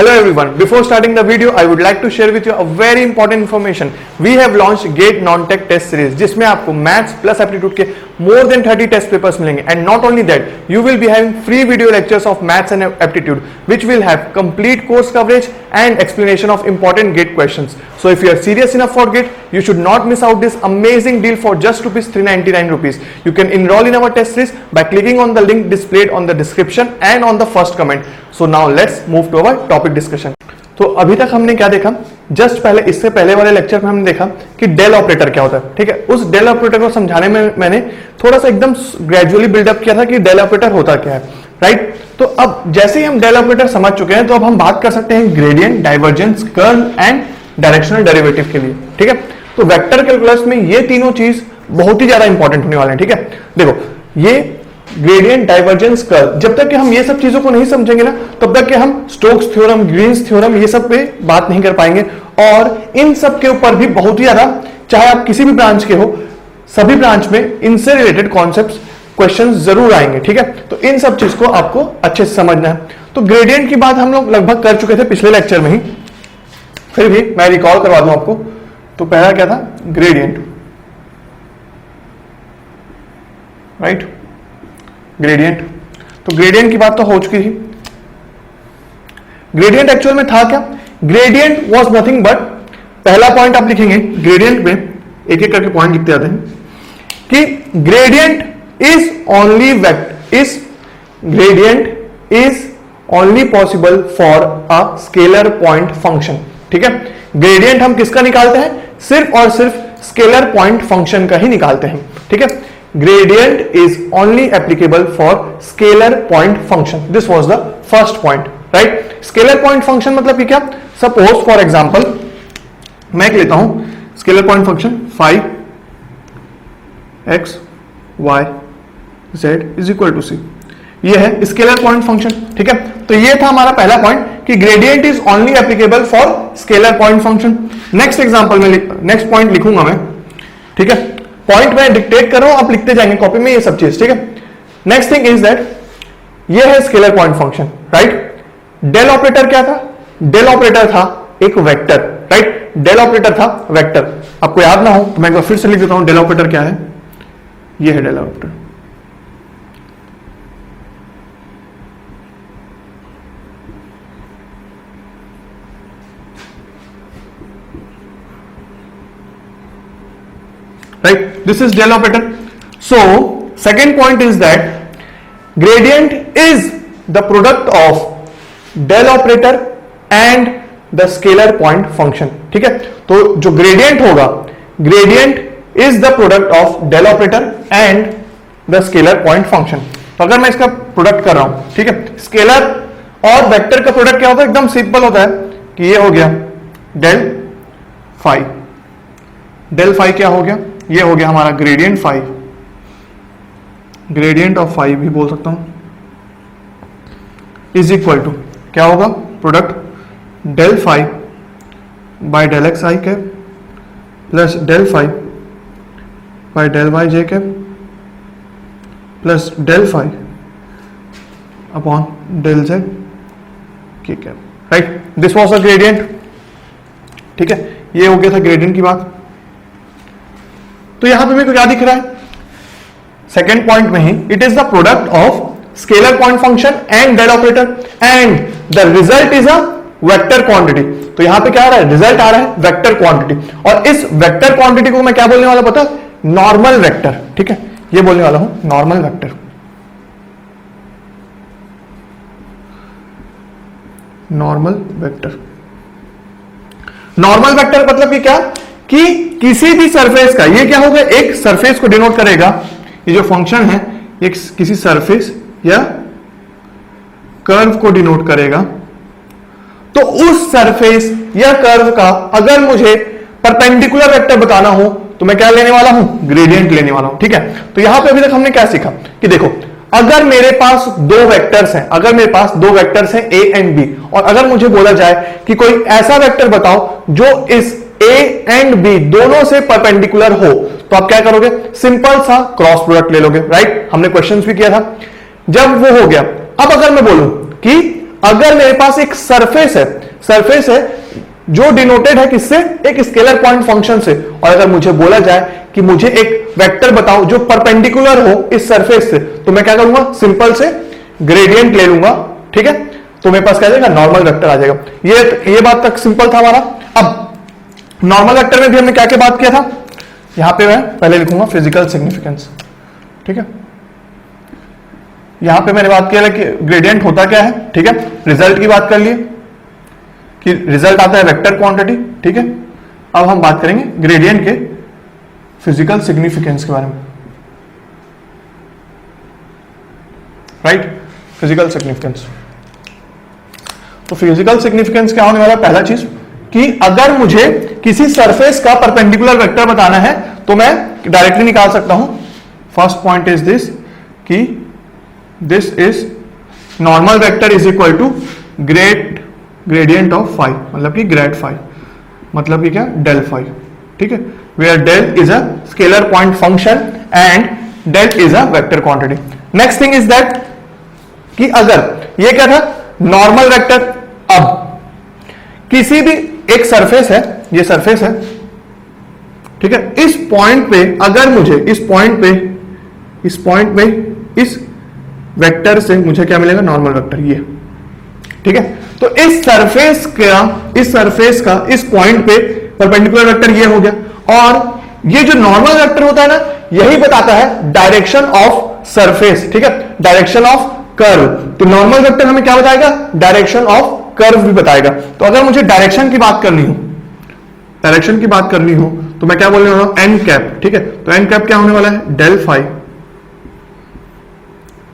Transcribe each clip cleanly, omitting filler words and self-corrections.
Hello everyone, before starting the video, I would like to share with you a very important information. We have launched GATE Non-Tech Test Series, जिसमें आपको maths plus aptitude के more than 30 test papers मिलेंगे. And not only that, you will be having free video lectures of maths and aptitude, which will have complete course coverage and explanation of important GATE questions. So if you are serious enough for GATE, you should not miss out this amazing deal for just ₹399. You can enroll in our test series by clicking on the link displayed on the description and on the first comment. So now let's move to our topic discussion. तो अभी तक हमने क्या देखा, just पहले इससे पहले वाले लेक्चर में हमने देखा कि डेल ऑपरेटर क्या होता है. ठीक है, उस डेल ऑपरेटर को समझाने में मैंने थोड़ा सा एकदम ग्रेजुअली बिल्डअप किया था कि डेल ऑपरेटर होता क्या है. राइट, तो अब जैसे ही हम डेल ऑपरेटर समझ चुके हैं तो अब हम बात कर सकते हैं gradient, divergence, curl and directional derivative के लिए. ठीक है, तो वेक्टर कैलकुलस में ये तीनों चीज बहुत ही ज्यादा इंपॉर्टेंट होने वाले हैं. ठीक है, देखो ये ग्रेडियंट, डाइवर्जेंस, कर्ल, जब तक कि हम ये सब चीजों को नहीं समझेंगे ना तब तक कि हम स्टोक्स थ्योरम, ग्रीन्स थ्योरम ये सब पे बात नहीं कर पाएंगे. और इन सब के ऊपर भी बहुत ही ज्यादा, चाहे आप किसी भी ब्रांच के हो, सभी ब्रांच में इनसे रिलेटेड कॉन्सेप्ट्स, क्वेश्चंस जरूर आएंगे. ठीक है, तो इन सब चीज को आपको अच्छे से समझना है. तो ग्रेडियंट की बात हम लोग लगभग कर चुके थे पिछले लेक्चर में ही, फिर भी मैं रिकॉल करवा दूं आपको. तो पहला क्या था, ग्रेडियंट. Right, gradient. तो ग्रेडियंट की बात तो हो चुकी थी. ग्रेडियंट एक्चुअल में था क्या, ग्रेडियंट वाज नथिंग बट, पहला पॉइंट आप लिखेंगे ग्रेडियंट में, एक एक करके पॉइंट लिखते जाते हैं कि gradient is only gradient is only possible for a scalar point function. ठीक है, ग्रेडियंट हम किसका निकालते हैं, सिर्फ और सिर्फ स्केलर पॉइंट फंक्शन का ही निकालते हैं. ठीक है, gradient is only applicable for scalar point function. This was the first point, right? Scalar point function मतलब कि क्या, suppose for example मैं एक लेता हूं scalar point function phi x y z is equal to c. ये है scalar point function. ठीक है, तो ये था हमारा पहला पॉइंट कि gradient is only applicable for scalar point function. Next example में नेक्स्ट पॉइंट लिखूंगा मैं. ठीक है, पॉइंट मैं डिक्टेट कर रहा हूं, आप लिखते जाएंगे कॉपी में ये सब चीज. ठीक है, नेक्स्ट थिंग इज दैट ये है scalar point function. Right, del operator क्या था, डेल ऑपरेटर था एक वेक्टर. राइट, डेल ऑपरेटर था वेक्टर. आपको याद ना हो तो मैं एक बार फिर से लिख देता हूं डेल ऑपरेटर क्या है. ये है del operator. Right, this is del operator. So second point is that gradient is the product of del operator and the scalar point function. ठीक है, तो जो gradient होगा, gradient is the product of del operator and the scalar point function. तो अगर मैं इसका product कर रहा हूं, ठीक है, स्केलर और वेक्टर का प्रोडक्ट क्या होता है, एकदम सिंपल होता है कि ये हो गया del phi. del phi क्या हो गया, ये हो गया हमारा gradient phi, gradient of phi भी बोल सकता हूं, इज इक्वल टू क्या होगा, product del phi by del x I cap plus del phi by del Y J cap plus del phi upon del Z के cap. Right, this was a gradient. ठीक है, ये हो गया था gradient की बात. तो यहां पे मेरे को क्या दिख रहा है, सेकेंड पॉइंट में ही, it is the product of scalar point function and del operator and the result is a vector quantity. तो यहां पे क्या आ रहा है, रिजल्ट आ रहा है वेक्टर क्वांटिटी. और इस वेक्टर क्वांटिटी को मैं क्या बोलने वाला पता, नॉर्मल वेक्टर. ठीक है, ये बोलने वाला हूं normal vector. Normal vector, normal vector मतलब कि क्या, कि किसी भी सरफेस का, ये क्या होगा, एक सरफेस को डिनोट करेगा, ये जो फंक्शन है एक किसी सरफेस या कर्व को डिनोट करेगा. तो उस सरफेस या कर्व का अगर मुझे परपेंडिकुलर वेक्टर बताना हो तो मैं क्या लेने वाला हूं, ग्रेडियंट लेने वाला हूं. ठीक है, तो यहां पे अभी तक हमने क्या सीखा कि देखो, अगर मेरे पास दो वेक्टर्स हैं, अगर मेरे पास दो वेक्टर्स हैं ए एंड बी, और अगर मुझे बोला जाए कि कोई ऐसा वेक्टर बताओ जो इस ए एंड बी दोनों से परपेंडिकुलर हो, तो आप क्या करोगे, सिंपल सा क्रॉस प्रोडक्ट ले लोगे. राइट, हमने क्वेश्चंस भी किया था. जब वो हो गया, अब अगर मैं बोलूं कि अगर मेरे पास एक सरफेस है जो डिनोटेड है किससे, एक स्केलर पॉइंट फंक्शन से, और अगर मुझे बोला जाए कि मुझे एक वेक्टर बताओ जो परपेंडिकुलर हो इस सरफेस से, तो मैं क्या करूंगा, सिंपल से ग्रेडियंट ले लूंगा, ठीक है, तो मेरे पास क्या आ जाएगा, नॉर्मल वेक्टर आ जाएगा। ये बात तक सिंपल था हमारा। अब नॉर्मल वेक्टर में भी हमने क्या क्या बात किया था, यहां पे मैं पहले लिखूंगा फिजिकल सिग्निफिकेंस, ठीक है, यहां पे मैंने बात किया कि ग्रेडियंट होता क्या है, ठीक है, रिजल्ट की बात कर लिए कि रिजल्ट आता है वेक्टर क्वांटिटी, ठीक है। अब हम बात करेंगे ग्रेडियंट के फिजिकल सिग्निफिकेंस के बारे में, राइट, फिजिकल सिग्निफिकेंस। तो फिजिकल सिग्निफिकेंस क्या होने वाला है, पहला चीज कि अगर मुझे किसी सरफेस का परपेंडिकुलर वेक्टर बताना है तो मैं डायरेक्टली निकाल सकता हूं। फर्स्ट पॉइंट इज दिस कि this is normal vector is equal to gradient of phi, मतलब कि ग्रेड फाई, मतलब कि क्या, डेल फाई, ठीक है, where del is a scalar point function and del is a vector quantity. Next thing is that कि अगर ये क्या था, नॉर्मल वेक्टर, अब किसी भी एक सरफेस है, ये सरफेस है, ठीक है, इस पॉइंट पे अगर मुझे इस पॉइंट पे इस वेक्टर से मुझे क्या मिलेगा, नॉर्मल वेक्टर, ये, ठीक है। तो इस सरफेस का इस पॉइंट पे परपेंडिकुलर वेक्टर ये हो गया, और ये जो नॉर्मल वेक्टर होता है ना, यही बताता है डायरेक्शन ऑफ सरफेस, ठीक है, डायरेक्शन ऑफ कर्व। तो नॉर्मल वेक्टर हमें क्या बताएगा, डायरेक्शन ऑफ कर्व भी बताएगा। तो अगर मुझे डायरेक्शन की बात करनी हो तो मैं क्या बोलने वाला हूं, एन कैप, ठीक है। तो एन कैप क्या होने वाला है, del phi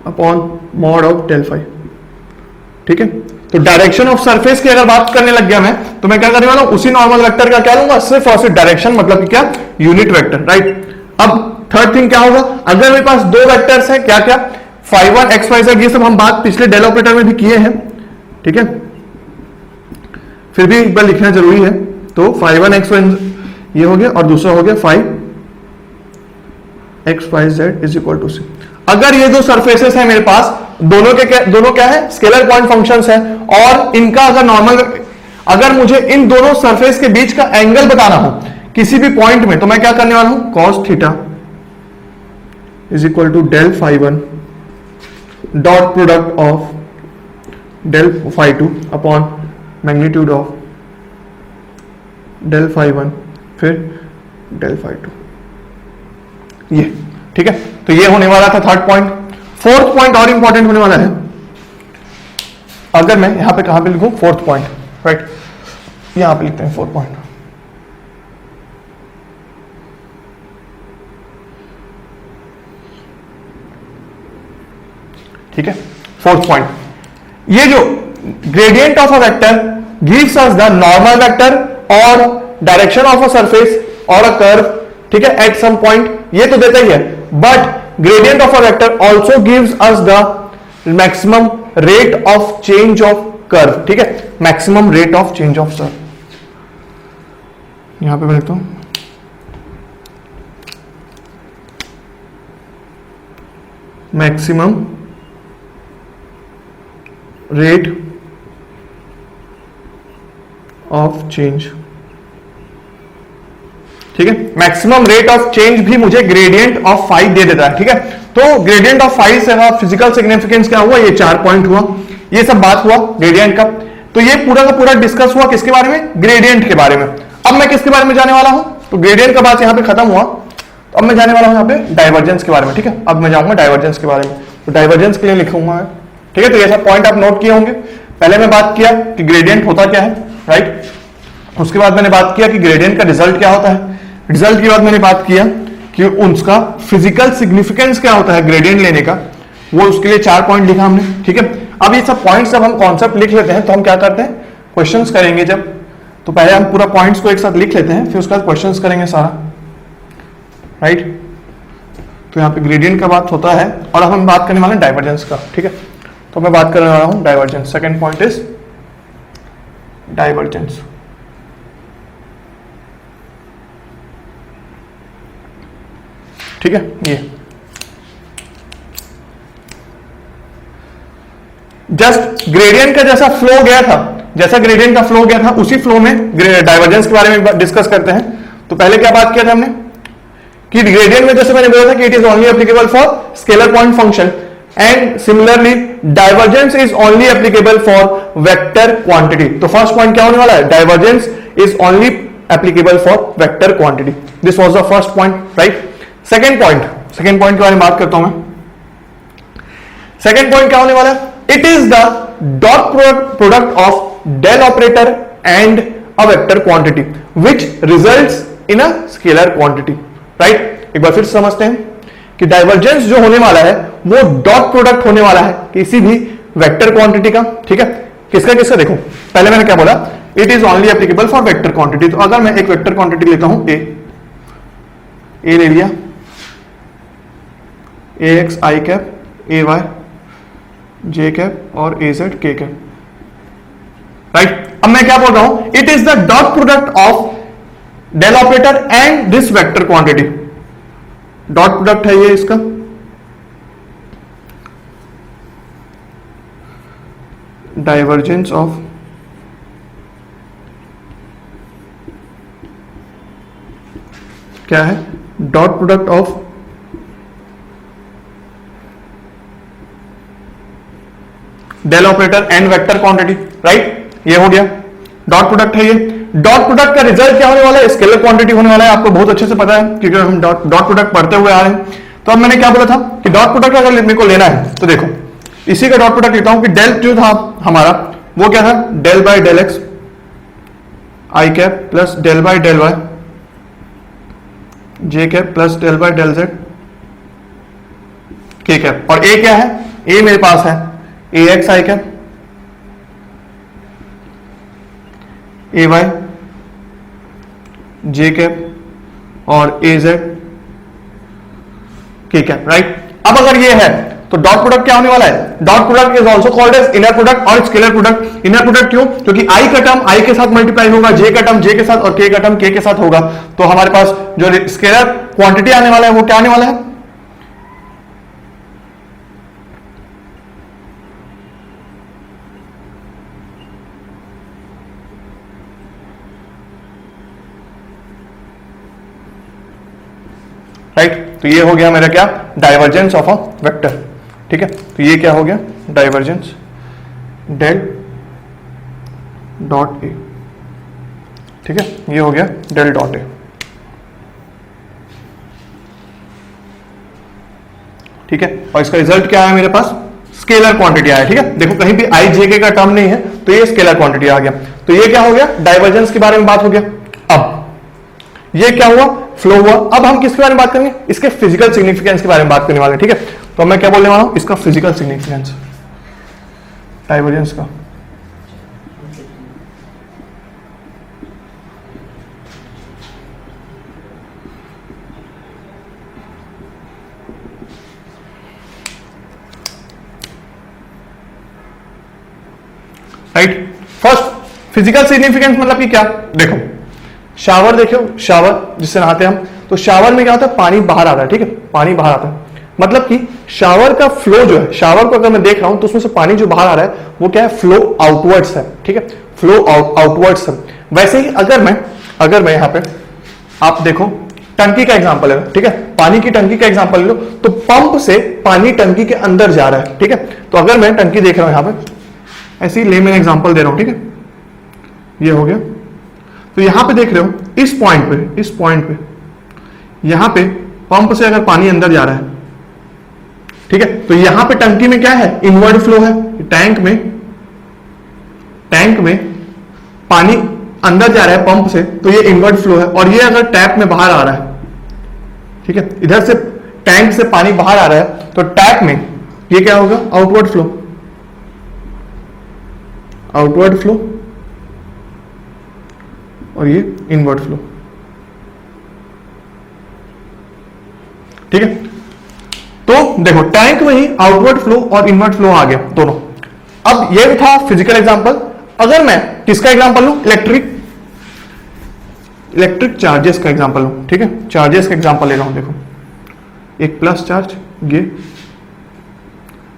upon mod of del phi, ठीक है। तो डायरेक्शन ऑफ सरफेस की अगर बात करने लग गया मैं, तो मैं क्या करने वाला हूं, उसी नॉर्मल वेक्टर का क्या लूंगा, सिर्फ और सिर्फ डायरेक्शन, मतलब कि क्या, यूनिट वेक्टर, राइट। अब थर्ड थिंग क्या होगा, अगर मेरे पास दो वेक्टर्स हैं, क्या क्या, phi one X Y Z, ये सब हम बात पिछले डेल ऑपरेटर में भी किए हैं, ठीक है, फिर भी एक बार लिखना जरूरी है। तो फाई वन एक्स वाई ये हो गया, और दूसरा हो गया five x Y Z is equal to c. अगर ये दो सरफेसेस हैं मेरे पास, दोनों क्या है, स्केलर पॉइंट फंक्शंस है, और इनका अगर नॉर्मल, अगर मुझे इन दोनों सरफेस के बीच का एंगल बताना हो किसी भी पॉइंट में, तो मैं क्या करने वाला हूं, cos theta is equal to del phi one dot product of del phi two upon magnitude of del phi one फिर डेल फाई टू, ये, ठीक है। तो ये होने वाला था थर्ड पॉइंट। फोर्थ पॉइंट और इंपॉर्टेंट होने वाला है, अगर मैं यहां पे कहां पे लिखूं, फोर्थ पॉइंट, राइट, यहां पे लिखते हैं फोर्थ पॉइंट, ठीक है। फोर्थ पॉइंट, ये जो gradient of a vector gives us the normal vector और डायरेक्शन ऑफ अ सरफेस और अ कर्व, ठीक है, एट सम पॉइंट, ये तो देता ही है, but gradient of a vector also gives us the maximum rate of change of curve, ठीक है, maximum rate of change of curve. यहां पे मैं लिखता हूं मैक्सिमम रेट ऑफ चेंज, ठीक है। मैक्सिमम रेट ऑफ चेंज भी मुझे ग्रेडियंट ऑफ फाई दे देता है, ठीक है। तो ग्रेडियंट ऑफ फाई से फिजिकल सिग्निफिकेंस क्या हुआ, ये 4 पॉइंट हुआ, ये सब बात हुआ ग्रेडियंट का। तो ये पूरा का पूरा डिस्कस हुआ किसके बारे में, ग्रेडियंट के बारे में। अब मैं किसके बारे में जाने वाला हूं, तो ग्रेडियंट का बात यहां पे खत्म हुआ, तो अब मैं जाने वाला हूं यहां पे डाइवर्जेंस के बारे में, ठीक है। अब मैं जाऊंगा डाइवर्जेंस के बारे में, तो डाइवर्जेंस के लिए लिखूंगा मैं, ठीक है। तो ये सब पॉइंट आप नोट किए होंगे। पहले मैं बात किया कि ग्रेडियंट होता क्या है, राइट। उसके बाद मैंने बात किया कि ग्रेडियंट का रिजल्ट क्या होता है, रिजल्ट के बाद मैंने बात किया कि उसका फिजिकल सिग्निफिकेंस क्या होता है ग्रेडियंट लेने का, वो उसके लिए 4 पॉइंट लिखा हमने, ठीक है। अब ये सब पॉइंट्स जब हम कॉन्सेप्ट लिख लेते हैं तो हम क्या करते हैं, क्वेश्चंस करेंगे जब, तो पहले हम पूरा पॉइंट्स को एक साथ लिख लेते हैं, फिर उसके बाद क्वेश्चंस करेंगे सारा, राइट। तो यहाँ पे ग्रेडियंट का बात होता है, और अब हम बात करने वाले हैं डाइवर्जेंस का, ठीक है। तो मैं बात करने वाला हूं divergence. Second point is divergence, ठीक है। ये जस्ट ग्रेडियंट का जैसा फ्लो गया था, जैसा ग्रेडियंट का फ्लो गया था उसी फ्लो में डाइवर्जेंस के बारे में डिस्कस करते हैं। तो पहले क्या बात किया था हमने कि ग्रेडियंट में जैसे मैंने बोला था कि it is only applicable for scalar point function, and similarly divergence is only applicable for vector quantity. तो फर्स्ट पॉइंट क्या होने वाला है, divergence is only applicable for vector quantity. This was the first point, right. Second point के बारे में बात करता हूं मैं। सेकंड पॉइंट क्या होने वाला है, it is the dot product of del operator and a vector quantity which results in a scalar quantity, right. एक बार फिर समझते हैं कि डाइवर्जेंस जो होने वाला है वो डॉट प्रोडक्ट होने वाला है किसी भी वेक्टर क्वांटिटी का, ठीक है। किसका किसका, देखो पहले मैंने क्या बोला, it is only applicable for vector quantity. तो अगर मैं एक वेक्टर क्वांटिटी लेता हूं ए ले लिया, A x I cap, A Y J cap और ए जेड के कैप, राइट। अब मैं क्या बोल रहा हूं, it is the dot product of del operator and this vector quantity. Dot product है ये इसका, डाइवर्जेंस ऑफ क्या है, dot product of del operator and vector quantity, right. ये हो गया डॉट प्रोडक्ट है ये। डॉट प्रोडक्ट का रिजल्ट क्या होने वाला है, स्केलर क्वांटिटी होने वाला है, आपको बहुत अच्छे से पता है क्योंकि हम डॉट प्रोडक्ट पढ़ते हुए आ रहे हैं। तो अब मैंने क्या बोला था कि डॉट प्रोडक्ट अगर मेरे को लेना है तो देखो इसी का डॉट प्रोडक्ट लेता हूं कि डेल जो था हमारा वो क्या था, del by del x I cap plus del by del Y J cap plus del by del Z के कैप। और ए क्या है, ए मेरे पास है A x I cap, A Y J cap और ए जेड के cap, right. अब अगर ये है तो डॉट प्रोडक्ट क्या होने वाला है, dot product is also called as inner product और स्केलर प्रोडक्ट। इनर प्रोडक्ट क्यों, क्योंकि आई का टर्म आई के साथ मल्टीप्लाई होगा, जे का टर्म जे के साथ और के का टर्म के के साथ होगा। तो हमारे पास जो स्केलर क्वांटिटी आने वाला है वो क्या आने वाला है, राइट। तो ये हो गया मेरा क्या, डाइवर्जेंस ऑफ अ वेक्टर, ठीक है। तो ये क्या हो गया, डाइवर्जेंस डेल डॉट ए, ठीक है। ये हो गया डेल डॉट ए, ठीक है। और इसका रिजल्ट क्या है मेरे पास, स्केलर क्वांटिटी आया, ठीक है। देखो कहीं भी आई जे के का टर्म नहीं है तो ये स्केलर क्वांटिटी आ गया। तो ये क्या हो गया, डाइवर्जेंस के बारे में बात हो गया। अब ये क्या हुआ, फ्लो हुआ। अब हम किसके बारे में बात करेंगे, इसके फिजिकल सिग्निफिकेंस के बारे में बात करने वाले हैं, ठीक है। तो मैं क्या बोलने वाला हूं, इसका फिजिकल सिग्निफिकेंस डाइवर्जेंस का। राइट, फर्स्ट फिजिकल सिग्निफिकेंस मतलब कि क्या, देखो शावर, देखो शावर जिससे नहाते हैं हम, तो शावर में क्या होता है, पानी बाहर आता है, ठीक है, पानी बाहर आता है। मतलब कि शावर का फ्लो जो है, शावर को अगर मैं देख रहा हूं तो उसमें से पानी जो बाहर आ रहा है वो क्या है, फ्लो आउटवर्ड्स है, ठीक है, फ्लो आउटवर्ड्स है। वैसे ही अगर मैं यहां पे आप देखो टंकी का एग्जांपल है, ठीक है, पानी की टंकी का एग्जांपल ले लो, तो पंप से पानी टंकी के अंदर जा रहा है, ठीक है। तो अगर मैं टंकी देख रहा हूं यहां पे, ऐसे ही ले मैं एग्जांपल दे रहा हूं, ठीक है, ये हो गया। तो यहां पे देख रहे हो इस पॉइंट पे यहां पे पंप से अगर पानी अंदर जा रहा है, ठीक है, तो यहां पे टंकी में क्या है, इनवर्ड फ्लो है। टैंक में पानी अंदर जा रहा है पंप से, तो ये इनवर्ड फ्लो है। और ये अगर टैप में बाहर आ रहा है, ठीक है, इधर से टैंक से पानी बाहर आ रहा है, तो टैप में ये क्या होगा, आउटवर्ड फ्लो, और ये इनवर्ड फ्लो, ठीक है। तो देखो टैंक में ही आउटवर्ड फ्लो और इनवर्ड फ्लो आ गया दोनों। अब ये था फिजिकल एग्जांपल। अगर मैं किसका एग्जांपल लूं, इलेक्ट्रिक चार्जेस का एग्जांपल लूं, ठीक है, चार्जेस का एग्जांपल ले रहा हूं। देखो एक प्लस चार्ज, ये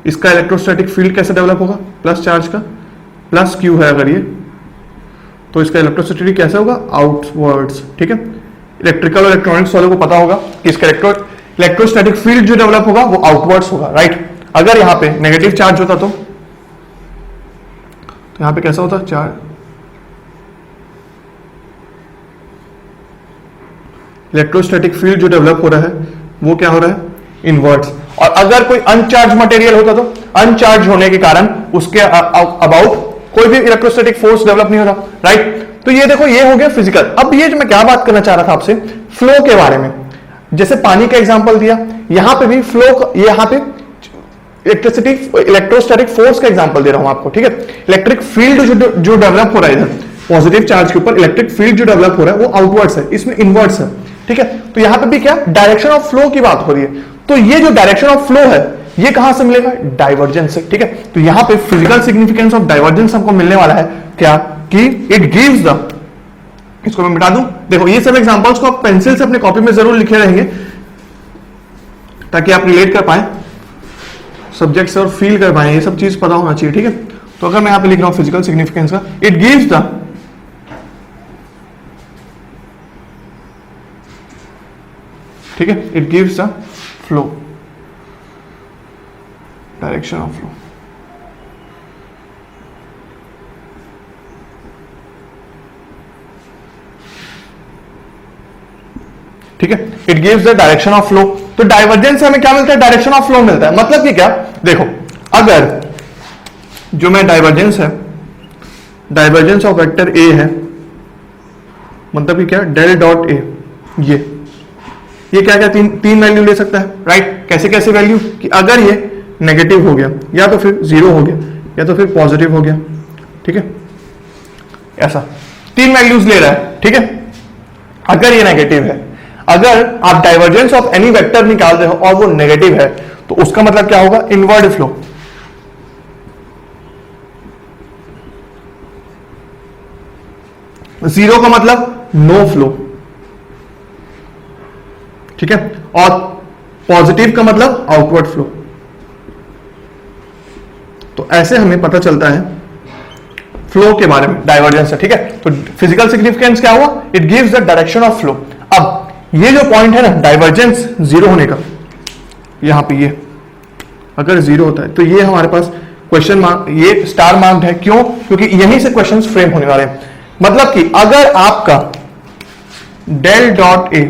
इसका इलेक्ट्रोस्टैटिक फील्ड कैसे डेवलप होगा, प्लस चार्ज का, प्लस क्यू है अगर ये, तो इसका इलेक्ट्रोस्टैटिक कैसे होगा, आउटवर्ड्स। ठीक है, इलेक्ट्रिकल और इलेक्ट्रॉनिक्स वालों को पता होगा कि इसका इलेक्ट्रोस्टैटिक फील्ड जो डेवलप होगा वो आउटवर्ड्स होगा, राइट। अगर यहां पे नेगेटिव चार्ज होता तो यहां पे कैसा होता, चार्ज, इलेक्ट्रोस्टैटिक फील्ड जो डेवलप हो रहा है वो क्या हो रहा है, इनवर्ट्स। और अगर कोई अनचार्ज मटेरियल होता तो अनचार्ज होने के कारण उसके अबाउट कोई भी इलेक्ट्रोस्टैटिक फोर्स डेवलप नहीं हो रहा, राइट। तो ये देखो, ये हो गया फिजिकल। अब ये जो मैं क्या बात करना चाह रहा था आपसे, फ्लो के बारे में। जैसे पानी का एग्जांपल दिया, यहां पे भी फ्लो, यहां पे इलेक्ट्रोस्टैटिक फोर्स का एग्जांपल दे रहा हूं आपको, ठीक है। इलेक्ट्रिक फील्ड जो डेवलप हो रहा है इधर पॉजिटिव चार्ज के ऊपर, इलेक्ट्रिक फील्ड जो डेवलप हो रहा है वो आउटवर्ड्स है, इसमें इनवर्ड्स है, ठीक है। तो यहां पे भी क्या, डायरेक्शन ऑफ फ्लो की बात हो रही है। तो ये जो डायरेक्शन ऑफ फ्लो है ये कहां से मिलेगा, डाइवर्जेंस से, ठीक है। तो यहां पे फिजिकल सिग्निफिकेंस ऑफ डाइवर्जेंस हमको मिलने वाला है क्या, कि इट गिव्स द, इसको मैं मिटा दूं, देखो ये सब एग्जांपल्स को आप पेंसिल से अपने कॉपी में जरूर लिखे रहेंगे ताकि आप रिलेट कर पाए सब्जेक्ट से और फील कर पाए, ये सब चीज पता होना चाहिए, ठीक है। तो अगर मैं यहां पे लिख रहा हूं फिजिकल सिग्निफिकेंस का, इट गिव्स द, ठीक है, it gives the flow, direction of flow. ठीक है, it gives the direction of flow. तो डाइवर्जेंस से हमें क्या मिलता है, डायरेक्शन ऑफ फ्लो मिलता है। मतलब कि क्या, देखो अगर जो मैं डाइवर्जेंस है, डाइवर्जेंस ऑफ वेक्टर ए है, मतलब कि क्या, डेल डॉट ए, ये क्या क्या तीन वैल्यू ले सकता है, राइट। कैसे कैसे वैल्यू, कि अगर ये नेगेटिव हो गया, या तो फिर जीरो हो गया, या तो फिर पॉजिटिव हो गया, ठीक है, ऐसा तीन वैल्यूज ले रहा है, ठीक है। अगर ये नेगेटिव है, अगर आप डाइवर्जेंस ऑफ एनी वेक्टर निकाल रहे हो और वो नेगेटिव है, तो उसका मतलब क्या होगा, इनवर्ड फ्लो। जीरो का मतलब नो फ्लो, ठीक है, और पॉजिटिव का मतलब आउटवर्ड फ्लो। तो ऐसे हमें पता चलता है फ्लो के बारे में, डाइवर्जेंस से, ठीक है। तो फिजिकल सिग्निफिकेंस क्या हुआ, it gives the direction of flow. अब ये जो पॉइंट है ना डाइवर्जेंस जीरो होने का, यहां पे ये अगर जीरो होता है तो ये हमारे पास क्वेश्चन मार्क, ये स्टार मार्क्ड है, क्यों, क्योंकि यहीं से क्वेश्चंस फ्रेम होने वाले हैं। मतलब कि अगर आपका del dot A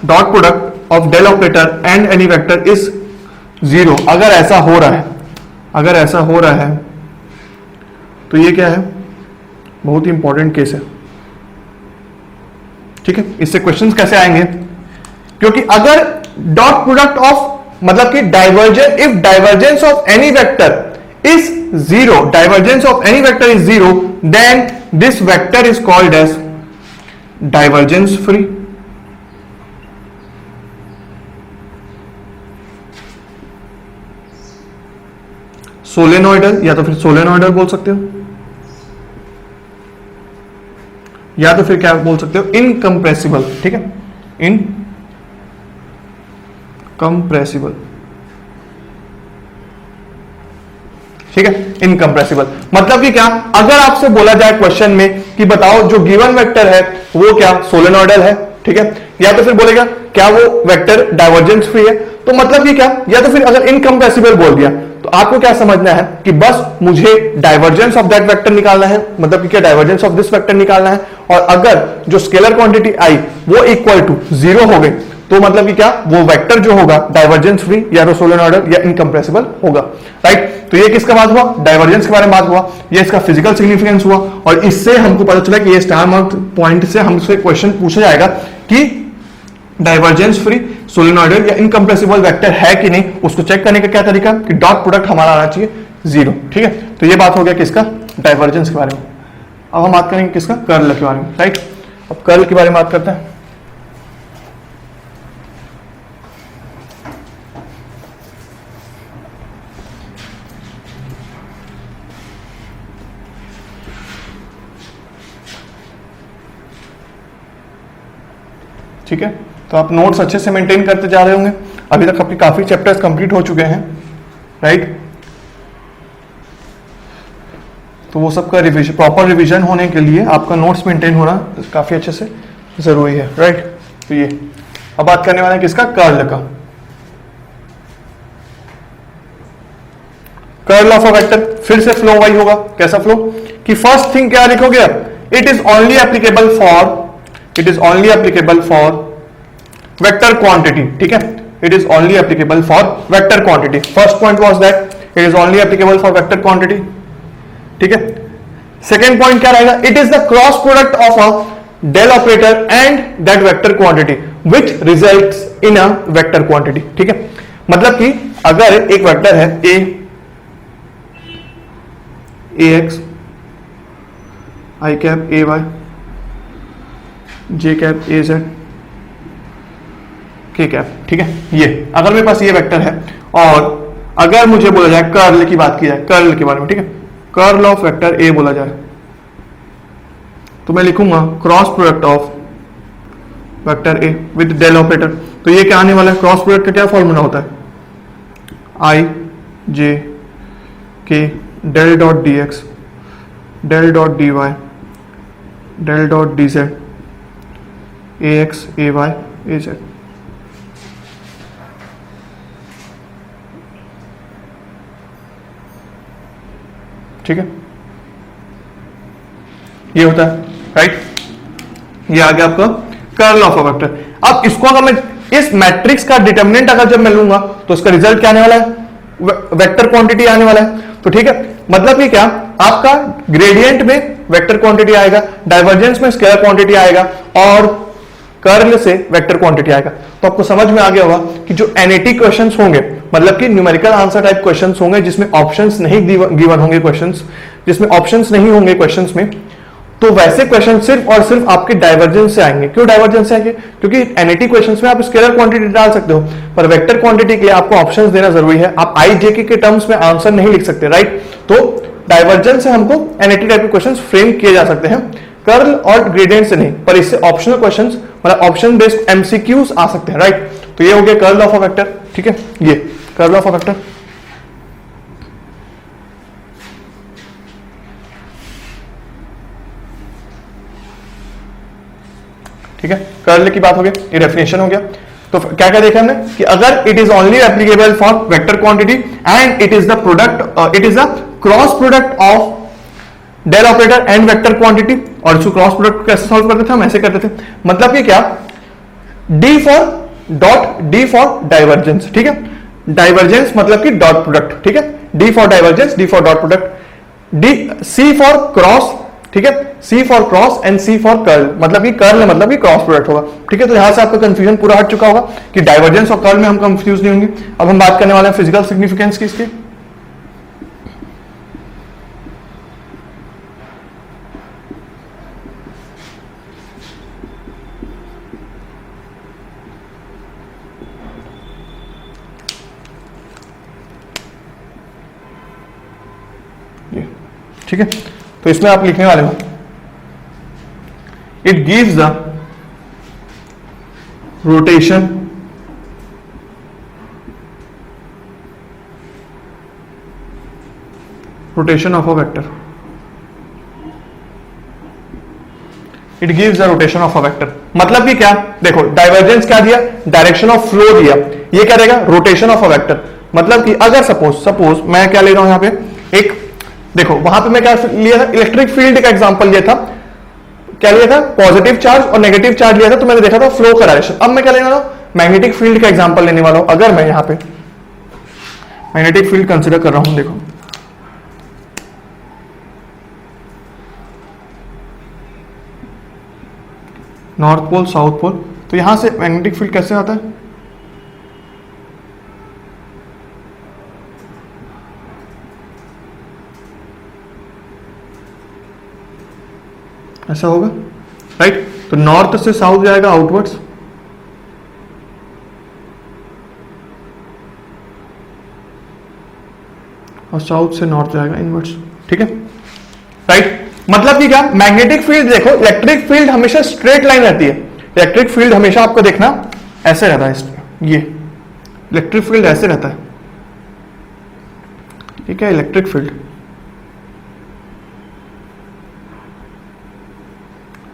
dot product of del operator and any vector is zero, अगर ऐसा हो रहा है, अगर ऐसा हो रहा है तो ये क्या है, बहुत ही इंपॉर्टेंट केस है, ठीक है। इससे क्वेश्चंस कैसे आएंगे, क्योंकि अगर डॉट प्रोडक्ट ऑफ, मतलब कि divergence, if divergence of any vector is zero, divergence of any vector is zero, then this vector is called as divergence free. Solenoidal, या तो फिर सोलेनोइडल बोल सकते हो, या तो फिर क्या बोल सकते हो, इनकम्प्रेसिबल, ठीक है, इनकम्प्रेसिबल, ठीक है, इनकम्प्रेसिबल। मतलब कि क्या, अगर आपसे बोला जाए क्वेश्चन में कि बताओ जो गिवन वेक्टर है वो क्या सोलेनोइडल है, ठीक है, या तो फिर बोलेगा क्या वो वेक्टर डाइवर्जेंस फ्री है, तो मतलब कि क्या, या तो फिर अगर इनकम्प्रेसिबल बोल दिया तो आपको क्या समझना है कि बस मुझे डाइवर्जेंस ऑफ दैट वेक्टर निकालना है, मतलब कि क्या, डाइवर्जेंस ऑफ दिस वेक्टर निकालना है। और अगर जो स्केलर क्वांटिटी आई वो इक्वल टू जीरो हो गई तो मतलब कि क्या, वो वेक्टर जो होगा डाइवर्जेंस फ्री या तो सोलेनोइडल या इनकम्प्रेसिबल होगा, राइट। तो ये किसका बात हुआ, डाइवर्जेंस के बारे में बात हुआ, ये इसका फिजिकल सिग्निफिकेंस हुआ। और इससे हमको पता चला कि ये स्टार मार्क पॉइंट से हमसे क्वेश्चन पूछा जाएगा कि डाइवर्जेंस फ्री सोलेनोइडल या इनकम्प्रेसिबल वेक्टर है कि नहीं। उसको चेक करने का क्या तरीका, कि डॉट प्रोडक्ट हमारा आना चाहिए जीरो, ठीक है। तो ये बात हो गया किसका, डाइवर्जेंस के बारे में। अब हम बात करेंगे किसका, कर्ल के बारे में, राइट। अब कर्ल के बारे में बात करते हैं। ठीक है, तो आप नोट्स अच्छे से मेंटेन करते जा रहे होंगे। अभी तक आपके काफी चैप्टर्स कंप्लीट हो चुके हैं, राइट। तो वो सब का रिविजन, प्रॉपर रिविजन होने के लिए आपका नोट्स मेंटेन होना काफी अच्छे से जरूरी है, राइट। तो ये अब बात करने वाले हैं किसका, कर्ल का। कर्ल ऑफ अ वेक्टर फिर से फ्लो वाई होगा। कैसा फ्लो कि फर्स्ट थिंग क्या लिखोगे आप, it is only applicable for vector quantity, ठीक है। It is only applicable for vector quantity. First point was that it is only applicable for vector quantity, ठीक है। सेकेंड पॉइंट क्या रहेगा, it is the cross product of a del operator and that vector quantity which results in a vector quantity, ठीक है। मतलब कि अगर एक वेक्टर है A x I cap A Y J cap A Z के कैप, ठीक है। ये अगर मेरे पास ये वेक्टर है और अगर मुझे बोला जाए कर्ल की बात की जाए, कर्ल के बारे में, ठीक है, कर्ल ऑफ वेक्टर ए बोला जाए तो मैं लिखूंगा cross product of vector A with del operator. तो ये क्या आने वाला है, क्रॉस प्रोडक्ट का क्या फॉर्मूला होता है, I J K del dot D X del dot D Y del dot D Z A X A Y A Z. ठीक है, ये होता है, राइट। ये आ गया आपका कर्ल ऑफ अ वेक्टर। अब इसको अगर मैं इस मैट्रिक्स का डिटरमिनेंट अगर जब मैं लूंगा तो इसका रिजल्ट क्या आने वाला है, वेक्टर क्वांटिटी आने वाला है। तो ठीक है, मतलब कि क्या आपका ग्रेडियंट में वेक्टर क्वांटिटी आएगा, डाइवर्जेंस में स्केलर क्वांटिटी आएगा और कर्ल से वेक्टर क्वांटिटी आएगा। तो आपको समझ में आ गया होगा कि जो एनएटी क्वेश्चंस होंगे, मतलब कि न्यूमेरिकल आंसर टाइप क्वेश्चंस होंगे जिसमें ऑप्शंस नहीं गिवन होंगे, क्वेश्चंस जिसमें ऑप्शंस नहीं होंगे क्वेश्चंस में, तो वैसे क्वेश्चन सिर्फ और सिर्फ आपके डाइवर्जेंस से आएंगे। क्यों डाइवर्जेंस से आएंगे, क्योंकि एनएटी क्वेश्चंस में आप स्केलर क्वांटिटी डाल सकते हो, पर वेक्टर क्वांटिटी के लिए आपको ऑप्शंस देना जरूरी है। आप आई जे के टर्म्स में आंसर नहीं लिख सकते, राइट। तो डाइवर्जेंस से हमको एनएटी टाइप के क्वेश्चंस फ्रेम किए जा सकते हैं, कर्ल और ग्रेडियंट से नहीं। पर इससे ऑप्शनल क्वेश्चंस, मतलब ऑप्शन बेस्ड एमसीक्यूज आ सकते हैं, राइट। तो ये हो गया कर्ल ऑफ अ वेक्टर, ठीक है, ये कर्ल ऑफ अ वेक्टर। ठीक है, कर्ल की बात हो गई, ये डेफिनेशन हो गया। तो क्या क्या देखा हमने कि अगर it is only applicable for vector quantity and it is the product, it is the cross product of del operator and vector quantity. और इसको क्रॉस प्रोडक्ट कैसे सॉल्व करते थे, हम ऐसे करते थे, मतलब कि क्या D for dot, D for divergence, ठीक है, डाइवर्जेंस मतलब कि डॉट प्रोडक्ट, ठीक है, D for divergence, D for dot product, D C for cross, ठीक है, C for cross and C for curl, मतलब कि कर्ल मतलब कि क्रॉस प्रोडक्ट होगा, ठीक है। तो यहां से आपका कंफ्यूजन पूरा हट चुका होगा कि डाइवर्जेंस और कर्ल में हम कंफ्यूज नहीं होंगे। अब हम बात करने वाले हैं फिजिकल सिग्निफिकेंस की इसकी। ठीक है, तो इसमें आप लिखने वाले हो it gives the rotation of a vector, it gives the rotation of a vector. मतलब कि क्या, देखो डाइवर्जेंस क्या दिया, डायरेक्शन ऑफ फ्लो दिया, ये क्या रहेगा, रोटेशन ऑफ अ वेक्टर। मतलब कि अगर सपोज मैं क्या ले रहा हूं यहां पे, एक देखो वहां पे मैं क्या लिया था, इलेक्ट्रिक फील्ड का एग्जांपल लिया था, क्या लिया था, पॉजिटिव चार्ज और नेगेटिव चार्ज लिया था, तो मैंने देखा था फ्लो का डायरेक्शन। अब मैं क्या लेने वाला हूं, मैग्नेटिक फील्ड का एग्जांपल लेने वाला हूं। अगर मैं यहां पे मैग्नेटिक फील्ड कंसीडर कर रहा हूं, देखो नॉर्थ पोल साउथ पोल, तो यहां से मैग्नेटिक फील्ड कैसे आता है, ऐसा होगा, राइट। तो नॉर्थ से साउथ जाएगा आउटवर्ड्स, और साउथ से नॉर्थ जाएगा इनवर्ड्स, ठीक है, राइट। मतलब कि क्या, मैग्नेटिक फील्ड देखो, इलेक्ट्रिक फील्ड हमेशा स्ट्रेट लाइन रहती है, इलेक्ट्रिक फील्ड हमेशा आपको देखना ऐसे रहता है, ये इलेक्ट्रिक फील्ड ऐसे रहता है, ठीक है, इलेक्ट्रिक फील्ड।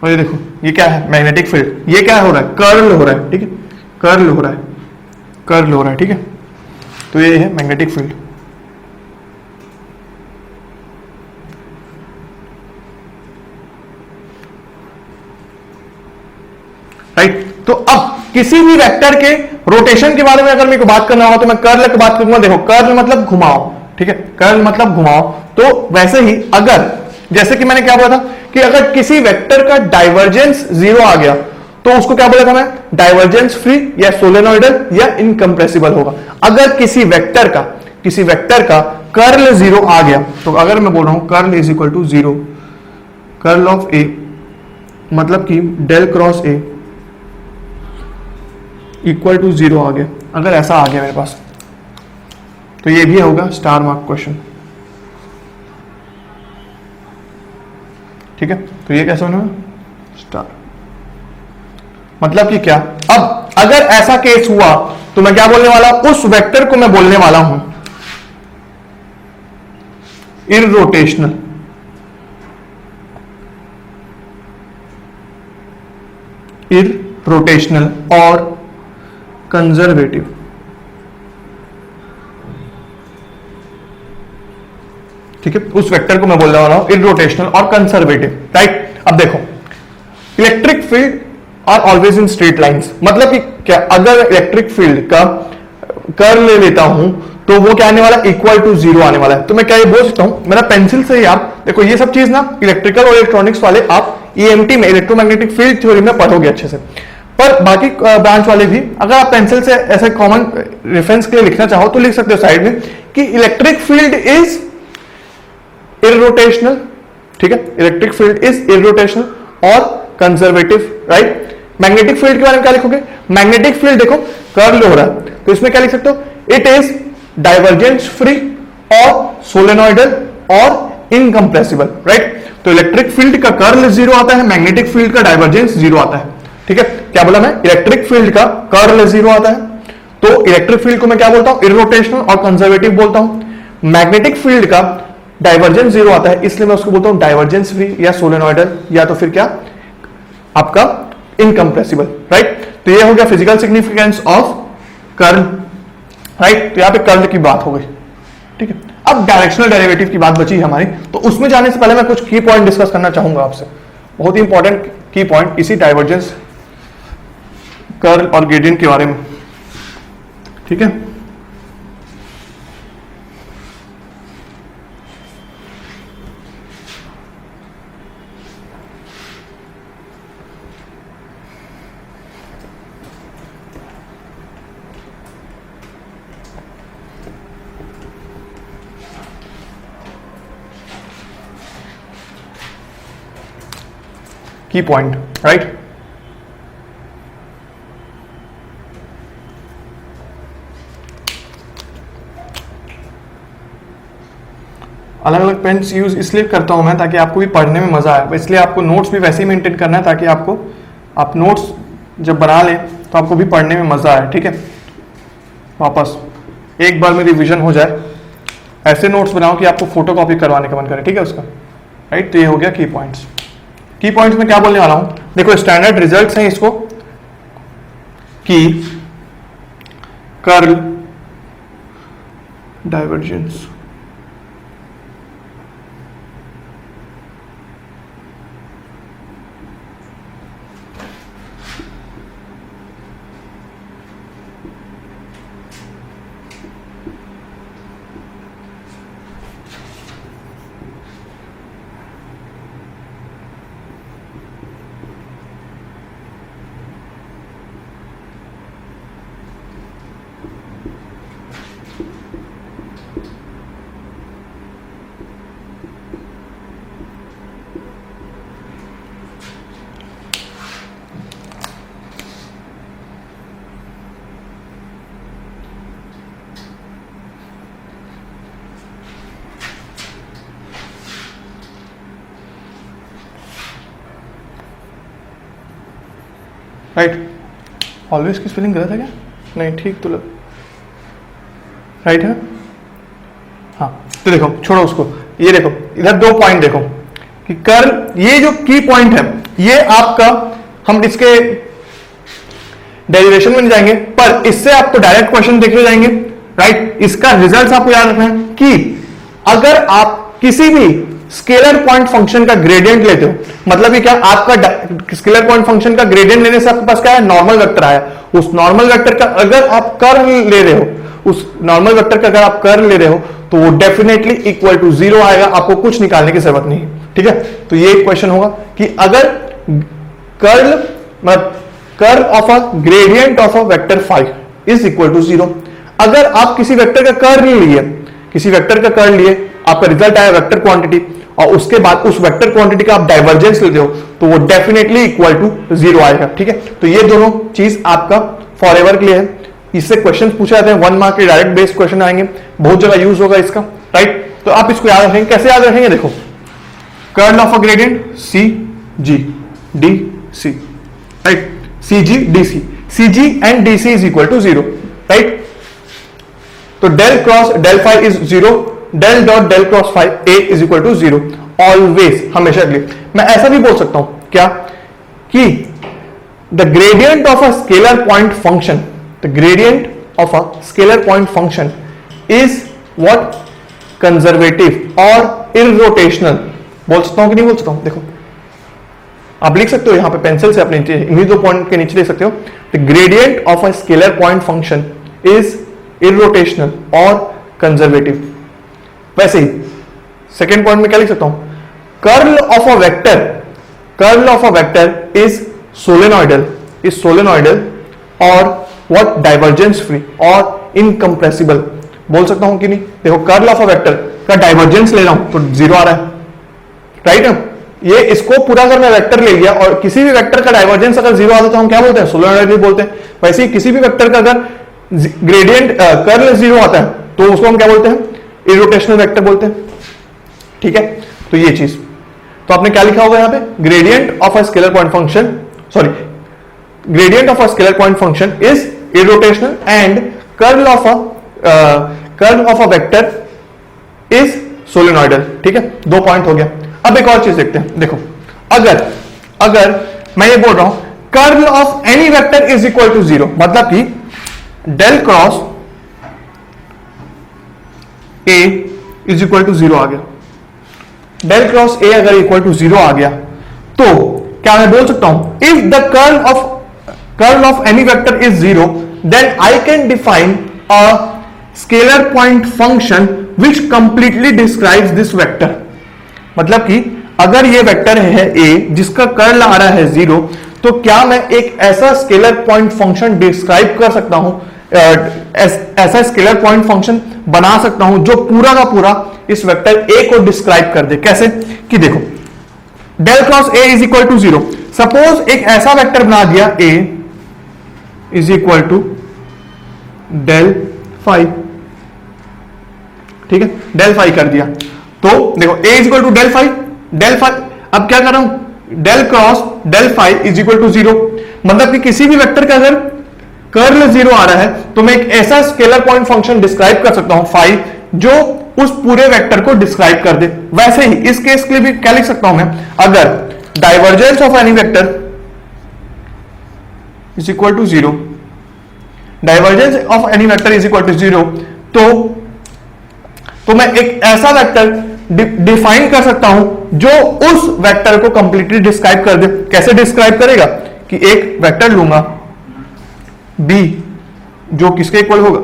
और ये देखो ये क्या है, मैग्नेटिक फील्ड। ये क्या हो रहा है, कर्ल हो रहा है, ठीक है, कर्ल हो रहा है, कर्ल हो रहा है, ठीक है। तो ये है मैग्नेटिक फील्ड। राइट, तो अब किसी भी वेक्टर के रोटेशन के बारे में अगर मेरे को बात करना होगा तो मैं कर्ल की बात करूंगा। देखो कर्ल मतलब घुमाओ, ठीक है, कर्ल मतलब घुमाओ। तो वैसे ही अगर, जैसे कि मैंने क्या बोला था कि अगर किसी वेक्टर का डाइवर्जेंस 0 आ गया तो उसको क्या बोला था मैं, डाइवर्जेंस फ्री या सोलेनोइडल या इनकंप्रेसिबल होगा। अगर किसी वेक्टर का कर्ल 0 आ गया, तो अगर मैं बोल रहा हूं curl is equal to 0, curl of A मतलब कि del cross A equal to 0 आ गया, अगर ऐसा आ गया मेरे पास, तो ये भी होगा स्टार मार्क क्वेश्चन, ठीक है। तो ये कैसे होना, स्टार मतलब कि क्या, अब अगर ऐसा केस हुआ तो मैं क्या बोलने वाला, उस वेक्टर को मैं बोलने वाला हूं इररोटेशनल। इररोटेशनल और कंजर्वेटिव, ठीक है, उस वेक्टर को मैं बोलने वाला हूं इररोटेशनल और कंजर्वेटिव। राइट, अब देखो electric field are always in straight lines, मतलब कि क्या, अगर इलेक्ट्रिक फील्ड का कर्ल ले लेता हूं तो वो क्या आने वाला, इक्वल टू 0 आने वाला है। तो मैं क्या ये बोल सकता हूं, मेरा पेंसिल से ही आप देखो ये सब चीज ना इलेक्ट्रिकल और इलेक्ट्रॉनिक्स वाले आप ईएमटी में, इलेक्ट्रोमैग्नेटिक फील्ड थ्योरी में पढ़ोगे अच्छे से। पर बाकी ब्रांच वाले भी अगर आप पेंसिल से ऐसे कॉमन रेफरेंस के लिए लिखना चाहो तो लिख सकते हो साइड में कि इलेक्ट्रिक फील्ड इज इररोटेशनल, ठीक है, इलेक्ट्रिक फील्ड इज इररोटेशनल और कंजर्वेटिव। राइट, मैग्नेटिक फील्ड के बारे में क्या लिखोगे, मैग्नेटिक फील्ड देखो कर्ल हो रहा है तो इसमें क्या लिख सकते हो, इट इज डाइवर्जेंस फ्री और सोलेनोइडल और इनकंप्रेसिबल। राइट, तो इलेक्ट्रिक फील्ड का कर्ल 0 आता है, मैग्नेटिक फील्ड का डाइवर्जेंस 0 आता है, ठीक है। क्या बोला मैं, इलेक्ट्रिक फील्ड का कर्ल 0 आता है, तो इलेक्ट्रिक फील्ड को मैं क्या बोलता हूं, इररोटेशनल और कंजर्वेटिव बोलता हूं। मैग्नेटिक फील्ड का डाइवर्जेंस 0 आता है, इसलिए मैं उसको बोलता हूं डाइवर्जेंस फ्री या सोलेनोइडल या तो फिर क्या आपका इनकंप्रेसिबल। राइट, तो ये हो गया physical significance of curl. Right, तो यहां पे कर्ल की बात हो गई, ठीक है। अब डायरेक्शनल डेरिवेटिव की बात बची है हमारी, तो उसमें जाने से पहले मैं कुछ की पॉइंट डिस्कस करना चाहूंगा आपसे, बहुत ही इंपॉर्टेंट की पॉइंट इसी डाइवर्जेंस, कर्ल और ग्रेडियंट के बारे में, ठीक है। की पॉइंट, राइट, अलग अलग पेन्स यूज इसलिए करता हूं मैं ताकि आपको भी पढ़ने में मजा आए, इसलिए आपको नोट्स भी वैसे ही मेंटेन करना है ताकि आपको, आप नोट्स जब बना लें तो आपको भी पढ़ने में मजा आए, ठीक है। वापस एक बार में रिवीजन हो जाए, ऐसे नोट्स बनाओ कि आपको फोटो कॉपी करवाने का मन करे, ठीक है उसका। राइट, तो ये हो गया की पॉइंट्स। की पॉइंट्स में क्या बोलने वाला हूं, देखो स्टैंडर्ड रिजल्ट्स हैं इसको कि कर्ल, डाइवर्जेंस, राइट, ऑलवेज की स्पेलिंग गलत है क्या, नहीं ठीक तो राइट है। हाँ तो देखो छोड़ो उसको, ये देखो इधर दो पॉइंट देखो कि कर्ल, ये जो की पॉइंट है ये आपका, हम इसके डेरिवेशन में नहीं जाएंगे पर इससे आपको डायरेक्ट क्वेश्चन देखे जाएंगे, राइट। इसका रिजल्ट आपको याद रखना है कि अगर आप किसी भी स्केलर पॉइंट फंक्शन का ग्रेडियंट लेते हो, मतलब कि क्या, आपका स्केलर पॉइंट फंक्शन का ग्रेडियंट लेने से आपके पास क्या है, नॉर्मल वेक्टर आया, उस नॉर्मल वेक्टर का अगर आप कर्ल ले रहे हो, उस नॉर्मल वेक्टर का अगर आप कर्ल ले रहे हो तो वो डेफिनेटली इक्वल टू 0 आएगा, आपको कुछ निकालने की जरूरत नहीं है, ठीक है। तो ये क्वेश्चन होगा कि अगर कर्ल मतलब curl of a gradient of a vector 5 is equal to 0, अगर आप किसी वेक्टर का कर्ल लिए, किसी वेक्टर का कर्ल लिए, आपका रिजल्ट आया वेक्टर क्वांटिटी, और उसके बाद उस वेक्टर क्वांटिटी का आप डाइवर्जेंस लेते हो तो वो डेफिनेटली इक्वल टू 0 आएगा, ठीक है। तो ये दोनों चीज आपका फॉरएवर के लिए है। इससे क्वेश्चन पूछे जाते हैं, 1 मार्क के डायरेक्ट बेस्ड क्वेश्चन आएंगे, बहुत जगह यूज होगा इसका, राइट। तो आप इसको याद रखेंगे, कैसे याद रखेंगे, देखो curl of a gradient C G D C, right, C G D C, C G and D C is equal to 0, right. तो del cross del phi is 0, del dot del cross phi A is equal to 0, always, हमेशा के लिए। मैं ऐसा भी बोल सकता हूं क्या कि the gradient of a scalar point function, the gradient of a scalar point function is what, conservative और इररोटेशनल। बोल सकता हूं कि नहीं बोल सकता हूं, देखो आप लिख सकते हो यहां पे पेंसिल से, अपने इन्हीं दो पॉइंट के नीचे लिख सकते हो, the gradient of a scalar point function is irrotational और कंजर्वेटिव। वैसे ही सेकेंड पॉइंट में क्या लिख सकता हूं, curl of a vector, curl of a vector is solenoidal, और व्हाट, डाइवर्जेंस फ्री और इनकंप्रेसिबल। बोल सकता हूं कि नहीं, देखो कर्ल ऑफ अ वेक्टर का डाइवर्जेंस ले रहा हूं तो 0 आ रहा है, राइट है। ये इसको पूरा अगर मैं वेक्टर ले लिया और किसी भी वेक्टर का डाइवर्जेंस अगर 0 आता है तो हम क्या बोलते हैं, सोलेनॉइडल बोलते हैं। वैसे ही किसी भी वेक्टर का अगर ग्रेडियंट कर्ल 0 आता है तो उसको हम क्या बोलते हैं, इररोटेशनल वेक्टर बोलते हैं, ठीक है। तो ये चीज, तो आपने क्या लिखा होगा यहां पे, gradient of a scalar point function, sorry, gradient of a scalar point function is irrotational and curl of a vector is solenoidal, ठीक है। 2 पॉइंट हो गया। अब एक और चीज देखते हैं, देखो अगर मैं ये बोल रहा हूं curl of any vector is equal to 0, मतलब कि del cross A is equal to 0 आ गया, डेल क्रॉस ए अगर इक्वल टू 0 आ गया तो क्या मैं बोल सकता हूं, if the curl of any vector is 0 then I can define a scalar point function which completely describes this vector. मतलब कि अगर ये वेक्टर है ए जिसका कर्ल आ रहा है 0, तो क्या मैं एक ऐसा स्केलर पॉइंट फंक्शन डिस्क्राइब कर सकता हूं, ऐसा स्केलर पॉइंट फंक्शन बना सकता हूं जो पूरा का पूरा इस वेक्टर ए को डिस्क्राइब कर दे। कैसे कि देखो del cross A is equal to 0, suppose एक ऐसा वेक्टर बना दिया A is equal to del 5, ठीक है, डेल 5 कर दिया तो देखो A is equal to del 5, अब क्या कर रहा हूं, del cross del 5 is equal to 0, मतलब कि किसी भी वेक्टर का अगर कर्ल 0 आ रहा है तो मैं एक ऐसा स्केलर पॉइंट फंक्शन डिस्क्राइब कर सकता हूं 5 जो उस पूरे वेक्टर को डिस्क्राइब कर दे। वैसे ही इस केस के लिए भी क्या लिख सकता हूं मैं, अगर divergence of any vector is equal to 0, divergence of any vector is equal to 0, तो मैं एक ऐसा वेक्टर डिफाइन कर सकता हूं जो उस वेक्टर को कंप्लीटली डिस्क्राइब कर दे। कैसे डिस्क्राइब करेगा कि एक वेक्टर लूंगा बी जो किसके इक्वल होगा,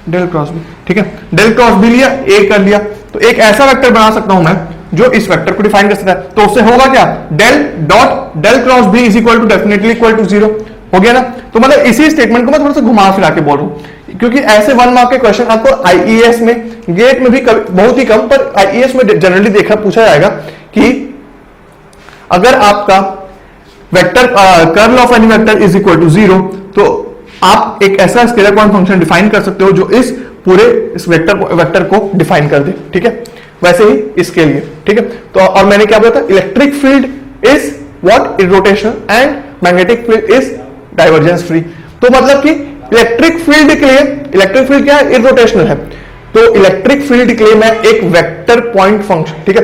डेल क्रॉस बी, ठीक है, डेल क्रॉस बी लिया, ए कर लिया, तो एक ऐसा वेक्टर बना सकता हूं मैं जो इस वेक्टर को डिफाइन कर सकता है। तो उससे होगा क्या, del dot del cross B is equal to definitely equal to 0 हो गया ना। तो मतलब इसी स्टेटमेंट को मैं थोड़ा सा घुमा फिरा के बोल रहा हूं, क्योंकि ऐसे 1 मार्क के क्वेश्चन आपको आईईएस में, गेट में भी बहुत ही कम, पर आईईएस में जनरली देखा पूछा जाएगा कि अगर आपका vector curl of any vector is equal to 0, तो आप एक ऐसा स्केलर पॉइंट फंक्शन डिफाइन कर सकते हो जो इस पूरे इस वेक्टर को डिफाइन कर दे, ठीक है। वैसे ही इसके लिए, ठीक है। तो और मैंने क्या बोला था, electric field is what, irrotational and magnetic field is divergence free. तो मतलब कि इलेक्ट्रिक फील्ड के लिए, इलेक्ट्रिक फील्ड क्या है, इरोटेशनल है, तो इलेक्ट्रिक फील्ड के लिए मैं एक वेक्टर पॉइंट फंक्शन, ठीक है,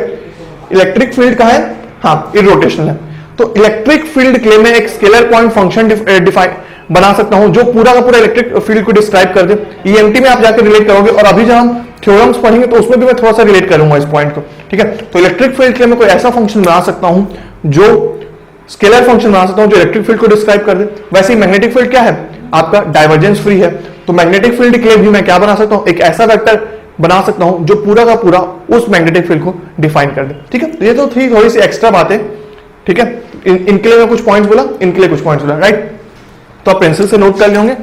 इलेक्ट्रिक फील्ड का है, हाँ इरोटेशनल है, तो इलेक्ट्रिक फील्ड के लिए मैं एक स्केलर पॉइंट फंक्शन डिफाइन बना सकता हूं जो पूरा का पूरा इलेक्ट्रिक फील्ड को डिस्क्राइब कर दे। ईएमटी में आप जाकर रिलेट करोगे, और अभी जब हम थ्योरम्स पढ़ेंगे तो उसमें भी मैं थोड़ा सा रिलेट करूंगा इस पॉइंट को, ठीक है। तो इलेक्ट्रिक फील्ड के लिए मैं कोई ऐसा फंक्शन बना सकता हूं जो स्केलर फंक्शन बना सकता हूं जो इलेक्ट्रिक फील्ड को डिस्क्राइब कर दे। वैसे ही मैग्नेटिक फील्ड क्या है, आपका डाइवर्जेंस फ्री है, तो मैग्नेटिक फील्ड के लिए भी मैं क्या बना सकता हूं, एक ऐसा वेक्टर बना सकता हूं जो पूरा का पूरा उस मैग्नेटिक फील्ड को डिफाइन कर दे, ठीक है। ये तो थी थोड़ी सी एक्स्ट्रा बातें, ठीक है। इनके लिए मैं कुछ पॉइंट्स बोला, इनके लिए कुछ पॉइंट्स बोला, राइट। तो आप पेंसिल से नोट कर लिए होंगे।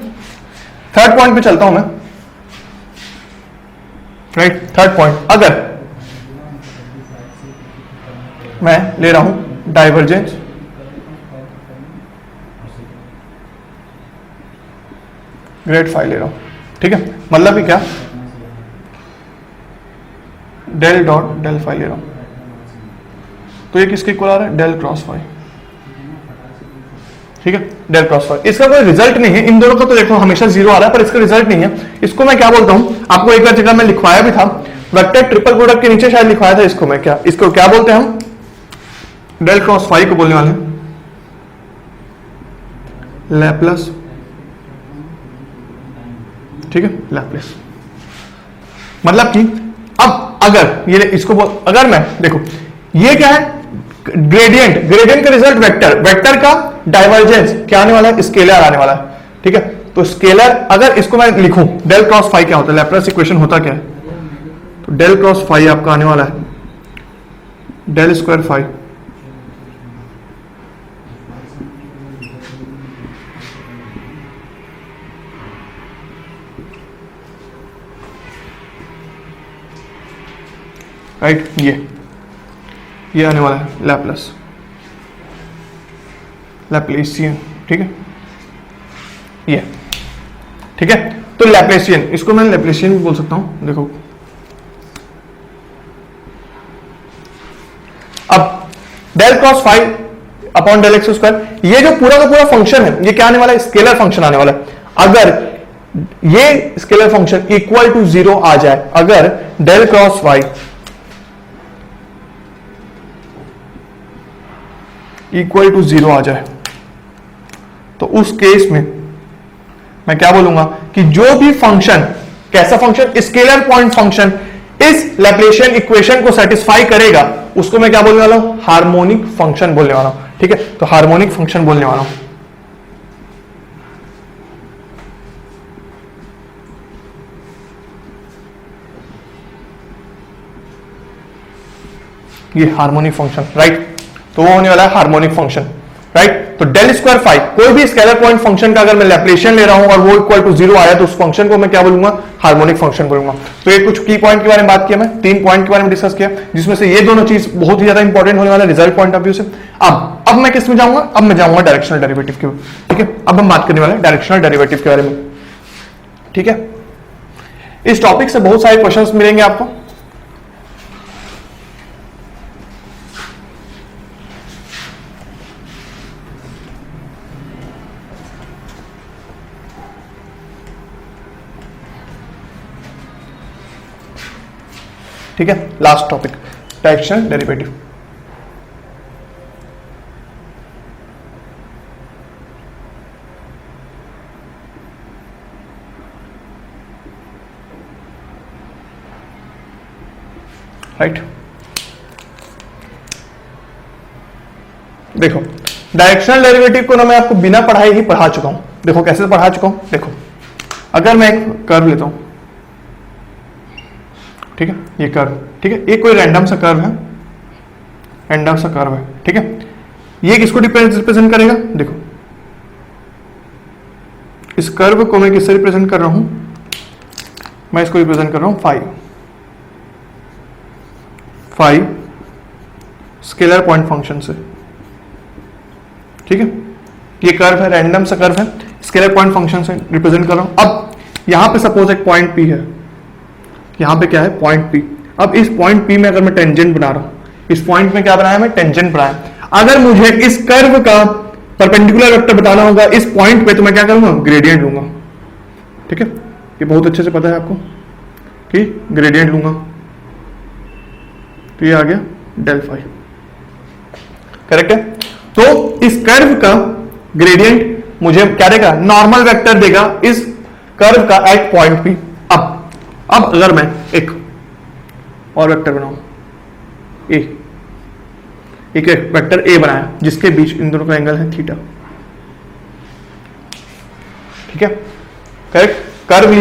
थर्ड पॉइंट पे चलता हूं मैं, राइट। थर्ड पॉइंट, अगर मैं ले रहा हूं डाइवर्जेंस ग्रेड फाई ले रहा हूं, ठीक है, मतलब कि क्या, डेल डॉट डेल फाई ले रहा हूं, तो ये किसके इक्वल आ रहा है, डेल क्रॉस फाई, ठीक है, डेल क्रॉस फाई। इसका कोई रिजल्ट नहीं है, इन दोनों का तो देखो हमेशा जीरो आ रहा है, पर इसका रिजल्ट नहीं है। इसको मैं क्या बोलता हूं, आपको एक बार जगह मैं लिखवाया भी था, वेक्टर ट्रिपल प्रोडक्ट के नीचे शायद लिखवाया था इसको मैं, क्या इसको क्या बोलते हैं हम, डेल क्रॉस फाई को बोलने वाले हैं लैप्लस, ठीक है, लैप्लस। मतलब कि अब अगर ये इसको अगर मैं देखो, ये क्या है, ग्रेडियंट, ग्रेडियंट का रिजल्ट वेक्टर, वेक्टर का डाइवर्जेंस क्या आने वाला है, स्केलर आने वाला है, ठीक है। तो स्केलर अगर इसको मैं लिखूं, डेल क्रॉस फाई क्या होता है, लैप्लास इक्वेशन होता क्या है, तो डेल क्रॉस फाई आपका आने वाला है डेल स्क्वायर फाई राइट, ये आने वाला है लैप्लास, लैप्लेसियन, ठीक है, ये, ठीक है। तो लैप्लेसियन, इसको मैं लैप्लेसियन भी बोल सकता हूं, देखो अब del cross five upon del X square, ये जो पूरा का पूरा फंक्शन है ये क्या आने वाला है, स्केलर फंक्शन आने वाला है। अगर ये scalar function equal to zero आ जाए, अगर del cross phi equal to zero आ जाए, तो उस केस में मैं क्या बोलूंगा कि जो भी फंक्शन, कैसा फंक्शन, स्केलर पॉइंट फंक्शन इस लैप्लेशियन इक्वेशन को सेटिस्फाई करेगा, उसको मैं क्या बोलने वाला हूं, हार्मोनिक फंक्शन बोलने वाला हूं, ठीक है। तो हार्मोनिक फंक्शन बोलने वाला हूं, ये हार्मोनिक फंक्शन, राइट। तो वो होने वाला है हार्मोनिक फंक्शन, राइट। तो डेल स्क्वायर फाइव, कोई भी स्केलर पॉइंट फंक्शन का अगर मैं लैप्लेशियन ले रहा हूं और वो इक्वल टू जीरो आया, तो उस फंक्शन को मैं क्या बोलूंगा, हार्मोनिक फंक्शन बोलूंगा। तो ये कुछ की पॉइंट के बारे में बात किया, मैं 3 पॉइंट के बारे में डिस्कस किया, जिसमें से ये दोनों चीज बहुत ही ज्यादा इंपॉर्टेंट होने वाला है रिजल्ट पॉइंट ऑफ व्यू से। अब मैं किस में जाऊंगा, अब मैं जाऊंगा डायरेक्शनल डेरिवेटिव के, ठीक है। अब हम बात करने वाले हैं डायरेक्शनल डेरिवेटिव के बारे में, ठीक है। इस टॉपिक से बहुत सारे क्वेश्चंस मिलेंगे आपको, ठीक है। Last topic, directional derivative. Right, देखो डायरेक्शनल डेरिवेटिव को ना मैं आपको बिना पढ़ाई ही पढ़ा चुका हूं। देखो कैसे पढ़ा चुका हूं, देखो अगर मैं एक कर्व लेता हूं, ठीक है, ये कर्व, ठीक है, ये कोई रैंडम सा कर्व है, रैंडम सा कर्व है, ठीक है। ये किसको रिप्रेजेंट करेगा, देखो इस कर्व को मैं किससे रिप्रेजेंट कर रहा हूं, मैं इसको रिप्रेजेंट कर रहा हूं फाइव स्केलर पॉइंट फंक्शन से, ठीक है। ये कर्व है, रैंडम सा कर्व है, स्केलर पॉइंट फंक्शन से रिप्रेजेंट कर रहा हूं। अब यहां पे सपोज एक पॉइंट P है, यहां पे क्या है, पॉइंट P। अब इस पॉइंट P में अगर मैं टेंजेंट बना रहा हूं, इस पॉइंट में क्या बनाया, मैं टेंजेंट बनाया। अगर मुझे इस कर्व का परपेंडिकुलर वेक्टर बताना होगा इस पॉइंट पे, तो मैं क्या करूंगा, ग्रेडियंट लूंगा, ठीक है, ये बहुत अच्छे से पता है आपको कि ग्रेडियंट लूंगा तो ये आ गया डेल फाई, करेक्ट है। तो इस कर्व का ग्रेडियंट मुझे क्या देगा, नॉर्मल वेक्टर देगा इस कर्व का एट पॉइंट पी। अब अगर मैं एक और वेक्टर बनाऊं ए, एक वेक्टर ए बनाया जिसके बीच इन दोनों का एंगल है थीटा, ठीक है, करेक्ट। कर्व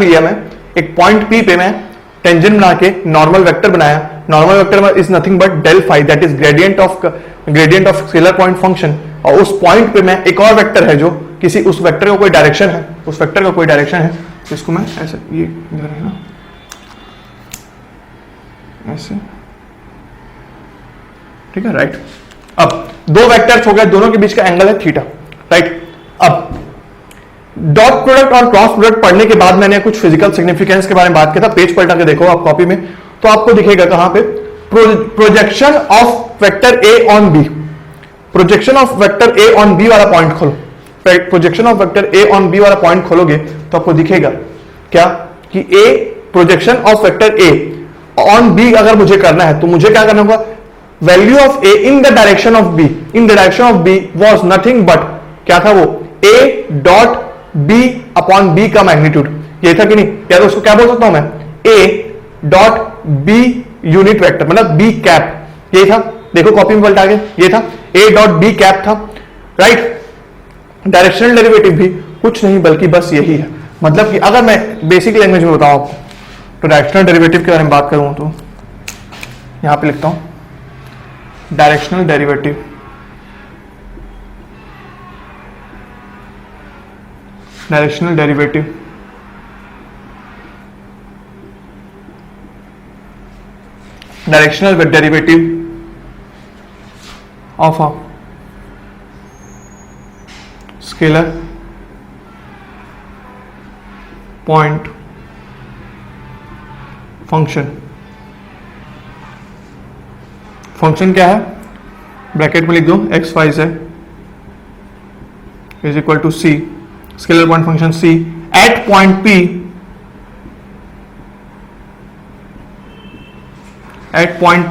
लिया मैं एक पॉइंट पी पे मैं टेंजेंट बना के नॉर्मल वेक्टर बनाया। Normal vector is nothing but del phi, that is gradient of scalar point function. और उस पॉइंट पे मैं एक और वेक्टर है जो किसी उस वेक्टर का कोई डायरेक्शन है, उस वेक्टर का कोई डायरेक्शन है, तो इसको मैं ऐसे, ये इधर है ना, ऐसे, ठीक है, राइट। अब दो वेक्टर्स हो गए, दोनों के बीच का एंगल है थीटा, राइट। अब डॉट प्रोडक्ट और क्रॉस प्रोडक्ट पढ़ने के बाद मैंने कुछ फिजिकल सिग्निफिकेंस के बारे में बात किया था। पेज पलटा के देखो आप कॉपी में, तो आपको दिखेगा कहां पे, projection of vector A on B, projection of vector A on B वाला पॉइंट खोलो, projection of vector A on B वाला पॉइंट खोलोगे तो आपको दिखेगा क्या कि A, projection of vector A on B अगर मुझे करना है तो मुझे क्या करना होगा, value of A in the direction of B, in the direction of B was nothing but क्या था वो, A dot B upon B का मैग्नीट्यूड, ये था कि नहीं, या तो उसको क्या बोल सकता हूं मैं, A dot B unit vector, मतलब बी कैप, ये था, देखो कॉपी में पलटा के, ये था ए डॉट बी कैप था, राइट। डायरेक्शनल डेरिवेटिव भी कुछ नहीं बल्कि बस यही है, मतलब कि अगर मैं बेसिक लैंग्वेज में बताऊं आपको तो डायरेक्शनल डेरिवेटिव के बारे में बात करूं तो यहां पे लिखता हूं directional derivative of a scalar point function क्या है, ब्रैकेट में लिख दो X Y Z is equal to C, scalar point function C at point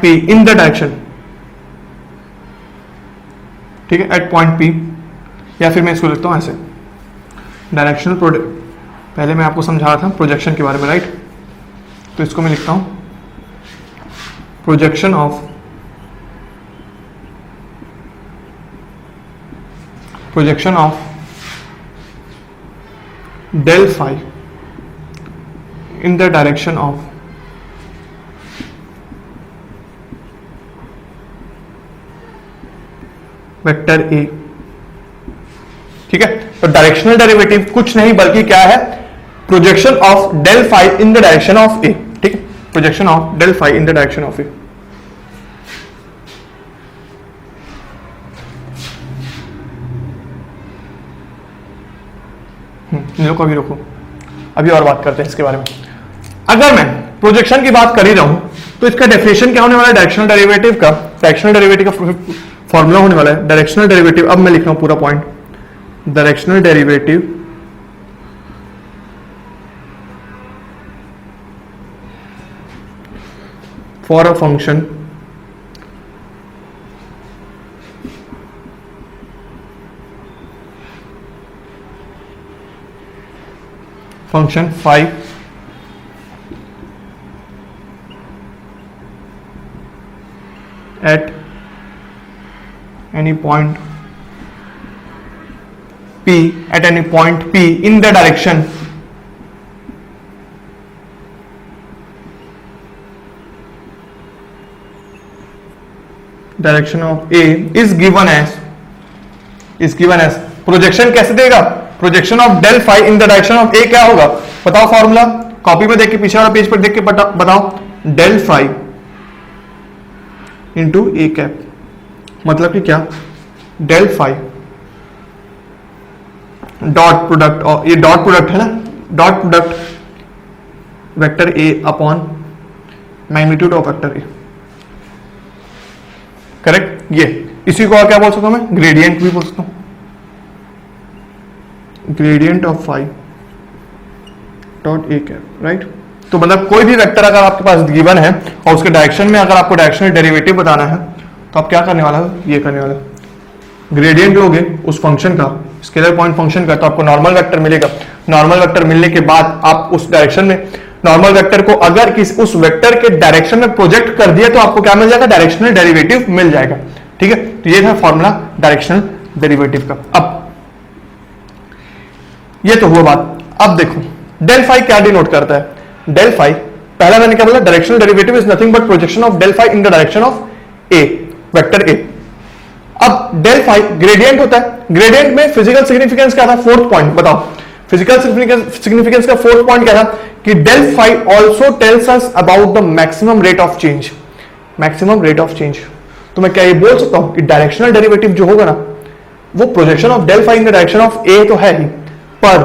P, in the direction, ठीक है, एट पॉइंट पी, या फिर मैं इसको लिखता हूं ऐसे, डायरेक्शनल प्रोडक्ट, पहले मैं आपको समझा रहा था प्रोजेक्शन के बारे में, राइट। तो इसको मैं लिखता हूं projection of del phi in the direction of vector A, ठीक है। तो डायरेक्शनल डेरिवेटिव कुछ नहीं बल्कि क्या है, projection of del phi in the direction of A, ठीक है, projection of del phi in the direction of A. इन लोगों को अभी रोको, अभी और बात करते हैं इसके बारे में। अगर मैं प्रोजेक्शन की बात कर ही रहा हूं तो इसका डेफिनेशन क्या होने वाला है, डायरेक्शनल डेरिवेटिव का फॉर्मूला होने वाला है डायरेक्शनल डेरिवेटिव। अब मैं लिख रहा हूं पूरा point, directional derivative for a function phi at any point P, at any point P in the direction of A is given as projection कैसे देगा, projection of del phi in the direction of A क्या होगा, बताओ formula, copy में देख के, पीछे वाला पेज पर देख के बताओ, del phi into A cap, मतलब कि क्या, डेल फाई डॉट प्रोडक्ट, और ये डॉट प्रोडक्ट है ना, dot product vector A upon magnitude of vector A, correct. ये इसी को और क्या बोल सकता हूं मैं, ग्रेडियंट भी बोल सकता हूं, gradient of phi dot A cap, right. तो मतलब कोई भी वेक्टर अगर आपके पास गिवन है और उसके डायरेक्शन में अगर आपको डायरेक्शनल डेरिवेटिव बताना है तो आप क्या करने वाला हो, ये करने वाला, ग्रेडियंट लोगे उस फंक्शन का, स्केलर पॉइंट फंक्शन का, तो आपको नॉर्मल वेक्टर मिलेगा। नॉर्मल वेक्टर मिलने के बाद आप उस डायरेक्शन में नॉर्मल वेक्टर को अगर उस वेक्टर के डायरेक्शन में प्रोजेक्ट कर दिया तो आपको क्या मिल जाएगा, डायरेक्शनल डेरिवेटिव मिल जाएगा। ठीक है, तो ये था फॉर्मूला डायरेक्शनल डेरिवेटिव का। अब ये तो हुआ बात। अब देखो डेल फाई क्या डिनोट करता है। डेल फाई, पहला मैंने क्या बोला, directional derivative is nothing but projection of del phi in the direction of A, vector A. अब डेल फाई ग्रेडियंट होता है, ग्रेडियंट में फिजिकल सिग्निफिकेंस क्या था, फोर्थ पॉइंट बताओ। फिजिकल सिग्निफिकेंस का फोर्थ पॉइंट क्या था कि del phi also tells us about the maximum rate of change, maximum rate of change. तो मैं क्या ये बोल सकता हूं कि डायरेक्शनल डेरिवेटिव जो होगा ना वो projection of del phi in the direction of A तो है ही, पर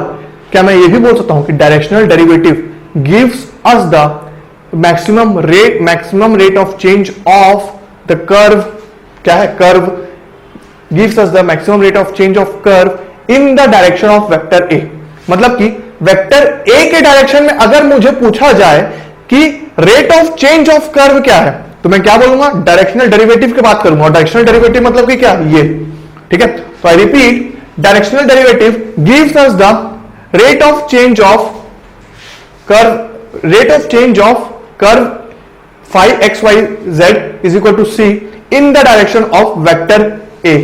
क्या मैं ये भी बोल सकता हूं कि directional derivative gives us the maximum rate of change of the curve, क्या है, curve gives us the maximum rate of change of curve in the direction of vector A। मतलब कि वेक्टर A के डायरेक्शन में अगर मुझे पूछा जाए कि rate of change of curve क्या है तो मैं क्या बोलूंगा, डायरेक्शनल डेरिवेटिव की बात करूंगा। और डायरेक्शनल डेरिवेटिव मतलब कि क्या, ये, ठीक है। तो I repeat, directional derivative gives us the rate of change of curve, rate of change of curve phi xyz is equal to c in the direction of vector A।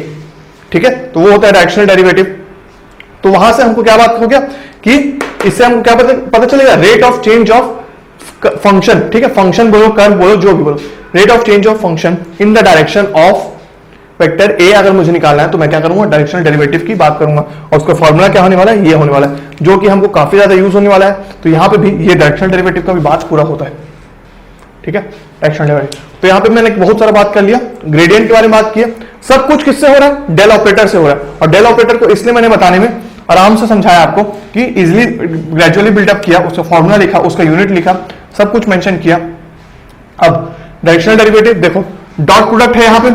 ठीक है, तो वो होता है डायरेक्शनल डेरिवेटिव। तो वहां से हमको क्या बात हो गया कि इससे हमको क्या पता चलेगा, rate of change of function, ठीक है, फंक्शन बोलो, कर्व बोलो, जो भी बोलो, rate of change of function in the direction of vector ए अगर मुझे निकालना है तो मैं क्या करूंगा, डायरेक्शनल डेरिवेटिव की बात करूंगा। और उसका फॉर्मूला क्या होने वाला है, ये होने वाला है, जो कि हमको काफी ज्यादा यूज होने वाला है। तो यहां पे भी ये डायरेक्शनल डेरिवेटिव का भी बात पूरा होता है। ठीक है, डायरेक्शनल डेरिवेटिव। तो यहां पे मैंने बहुत सारा बात कर लिया, ग्रेडियंट के बारे में बात किया, सब कुछ किससे हो रहा है, डेल ऑपरेटर से हो रहा है। और डेल ऑपरेटर को इसलिए मैंने बताने में आराम से समझाया आपको कि इजिली ग्रेजुअली बिल्डअप किया, उसका फॉर्मूला लिखा, उसका यूनिट लिखा, सब कुछ मेंशन किया। अब डायरेक्शनल डेरिवेटिव देखो, डॉट प्रोडक्ट है यहां पे,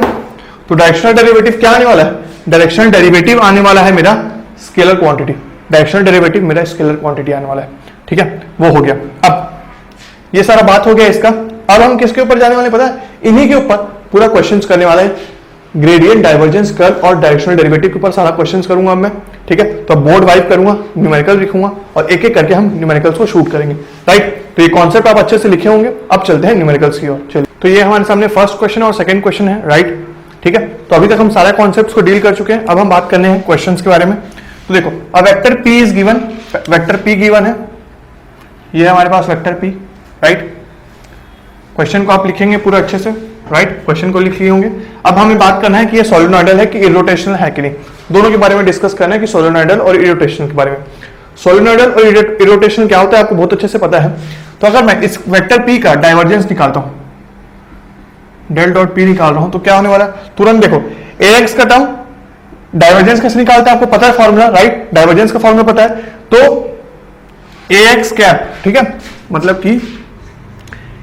तो डायरेक्शनल डेरिवेटिव क्या आने वाला है, डायरेक्शनल डेरिवेटिव आने वाला है मेरा स्केलर क्वांटिटी, डायरेक्शनल डेरिवेटिव मेरा स्केलर क्वांटिटी आने वाला है। ठीक है, वो हो गया। अब ये सारा बात हो गया इसका। अब हम किसके ऊपर जाने वाले पता है, इन्हीं के ऊपर पूरा क्वेश्चंस करने वाला है, ग्रेडियंट, डाइवर्जेंस, कर्व और डायरेक्शनल डेरिवेटिव के ऊपर सारा क्वेश्चंस करूंगा मैं। ठीक है, तो बोर्ड वाइप करूंगा, न्यूमेरिकल लिखूंगा और एक एक करके हम न्यूमेरिकल्स को शूट करेंगे। राइट, तो ये कॉन्सेप्ट आप अच्छे से लिखे होंगे। अब चलते हैं न्यूमेरिकल्स की ओर। चलिए, तो ये हमारे सामने फर्स्ट क्वेश्चन और सेकंड क्वेश्चन है। राइट, ठीक है, तो अभी तक हम सारे कॉन्सेप्ट्स को डील कर चुके हैं। अब हम बात करने हैं क्वेश्चंस के बारे में। तो देखो, a vector P is given, vector P given है, ये है हमारे पास वेक्टर P। राइट, क्वेश्चन को आप लिखेंगे पूरा अच्छे से। राइट, क्वेश्चन को लिख लिए होंगे। अब हमें बात करना है कि ये सोलेनॉइडल है कि इरोटेशनल है कि नहीं, दोनों के बारे में डिस्कस करना है कि सोलेनॉइडल और इरोटेशनल के बारे में। सोलेनॉइडल और इरोटेशनल क्या होता है आपको बहुत अच्छे से पता है। तो अगर मैं इस वेक्टर P का डाइवर्जेंस निकालता हूं, डेल डॉट P निकाल रहा हूं, तो क्या होने वाला है, तुरंत देखो Ax का टर्म डाइवर्जेंस कैसे निकालते हैं आपको पता है फॉर्मूला। राइट, डाइवर्जेंस का फॉर्मूला पता है, तो Ax कैप, ठीक है, मतलब कि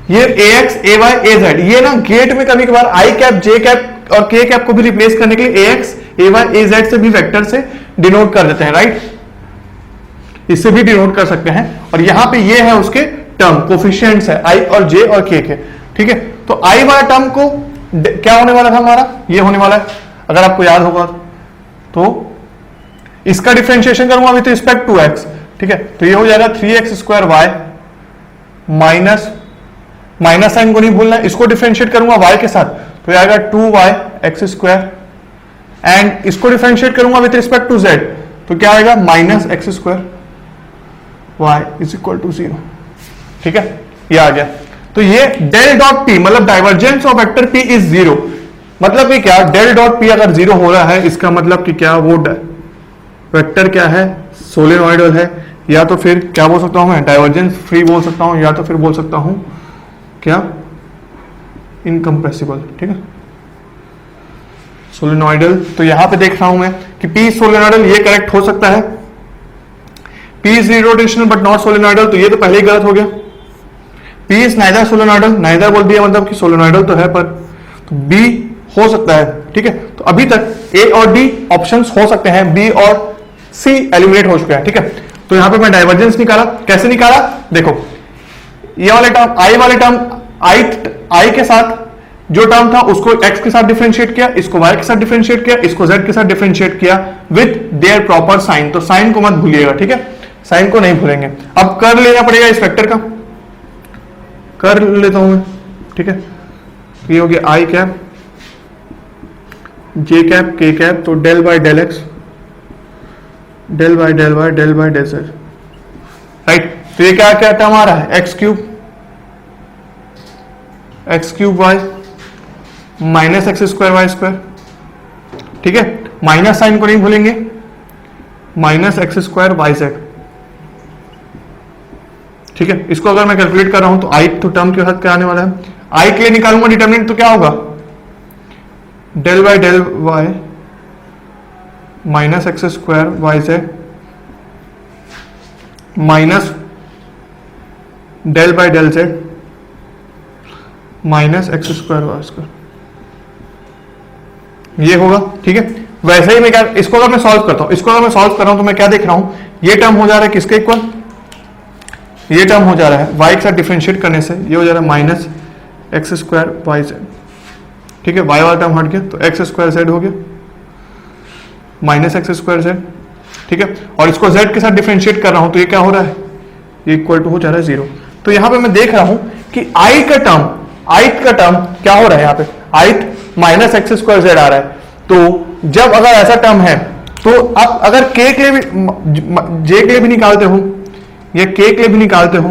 ये Ax, Ay, Az, ये ना गेट में कभी कभार I कैप, J कैप और K कैप को भी रिप्लेस करने के लिए Ax, Ay, Az से भी वेक्टर से डिनोट कर देते हैं। राइट, इससे भी डिनोट कर सकते हैं। और यहां पे ये है उसके टर्म, कोफिशिएंट्स है I और J और K के। ठीक है, तो I वाला टर्म को क्या होने वाला था हमारा, ये होने वाला है, अगर आपको याद होगा तो इसका डिफरेंशिएशन करूंगा विद रिस्पेक्ट टू x। ठीक है, तो ये हो जाएगा 3x² y माइनस साइन को नहीं भूलना है, इसको डिफरेंशिएट करूंगा y के साथ तो ये आएगा 2yx² एंड इसको डिफरेंशिएट करूंगा विद रिस्पेक्ट टू z तो क्या आएगा -x² y is equal to 0। ठीक है, ये आ गया। तो ये डेल डॉट P मतलब divergence of vector P is 0, मतलब कि क्या, डेल डॉट P अगर 0 हो रहा है इसका मतलब कि क्या, वो वेक्टर क्या है, सोलेनॉइडल है, या तो फिर क्या बोल सकता हूं मैं, डाइवर्जेंस फ्री बोल सकता हूं, या तो फिर बोल सकता हूं क्या, इनकम्प्रेसिबल। ठीक है, सोलेनॉइडल। तो यहां पे देख रहा हूं मैं कि P सोलेनॉइडल, ये करेक्ट हो सकता है। P is irrotational but not solenoidal, तो ये तो पहले ही गलत हो गया। P is neither solenoidal, neither बोल दिया मतलब कि सोलेनॉइडल तो है, पर तो B हो सकता है। ठीक है, तो अभी तक A और D ऑप्शंस हो सकते हैं, B और सी एलिमिनेट हो चुका है, ठीक है। तो यहां पे मैं डाइवर्जेंस निकाला, कैसे निकाला देखो, ये वाले टर्म आई वाले टर्म आई के साथ जो टर्म था उसको x के साथ डिफरेंशिएट किया, इसको y के साथ डिफरेंशिएट किया, इसको z के साथ डिफरेंशिएट किया विद देयर प्रॉपर साइन। तो साइन को मत भूलिएगा, ठीक है, साइन को नहीं भूलेंगे। अब कर लेना पड़ेगा इस वेक्टर का, कर लेता हूं मैं, ठीक है। ये हो गया I cap J cap K cap, तो del by del X del by del Y del by del Z, right. तो ये क्या क्या टर्म आ रहा है, X cube Y minus x square Y square, ठीक है। माइनस साइन को नहीं भूलेंगे, minus x square Y Z, ठीक है। इसको अगर मैं कैलकुलेट कर रहा हूं तो आई तो टर्म के साथ क्या आने वाला है, आई के लिए निकालूंगा डिटरमिनेंट, तो क्या होगा del by del Y minus x square Y Z minus del by del Z minus x square Y square, ये होगा, ठीक है। वैसे ही मैं क्या, इसको अगर मैं सॉल्व करता हूं, इसको अगर मैं सॉल्व कर रहा हूं तो मैं क्या देख रहा हूं, ये टर्म हो जा रहा है किसके इक्वल, ये टर्म हो जा रहा है y के साथ डिफरेंशिएट करने से, ये हो जा रहा है minus x square Y Z, ठीक है। y वाला टर्म हट गया तो एक्स स्क्वायर जेड हो गया माइनस एक्स स्क्वायर जेड, ठीक है। और इसको z के साथ डिफरेंशिएट कर रहा हूं तो ये क्या हो रहा है, ये इक्वल टू हो जा रहा है 0। तो यहां पे मैं देख रहा हूं कि i का टर्म क्या हो रहा है, यहाँ पे i minus x square z आ रहा है। तो जब अगर ऐसा टर्म है तो आप अगर k के लिए भी j के लिए भी निकालते हो या k के लिए भी निकालते हो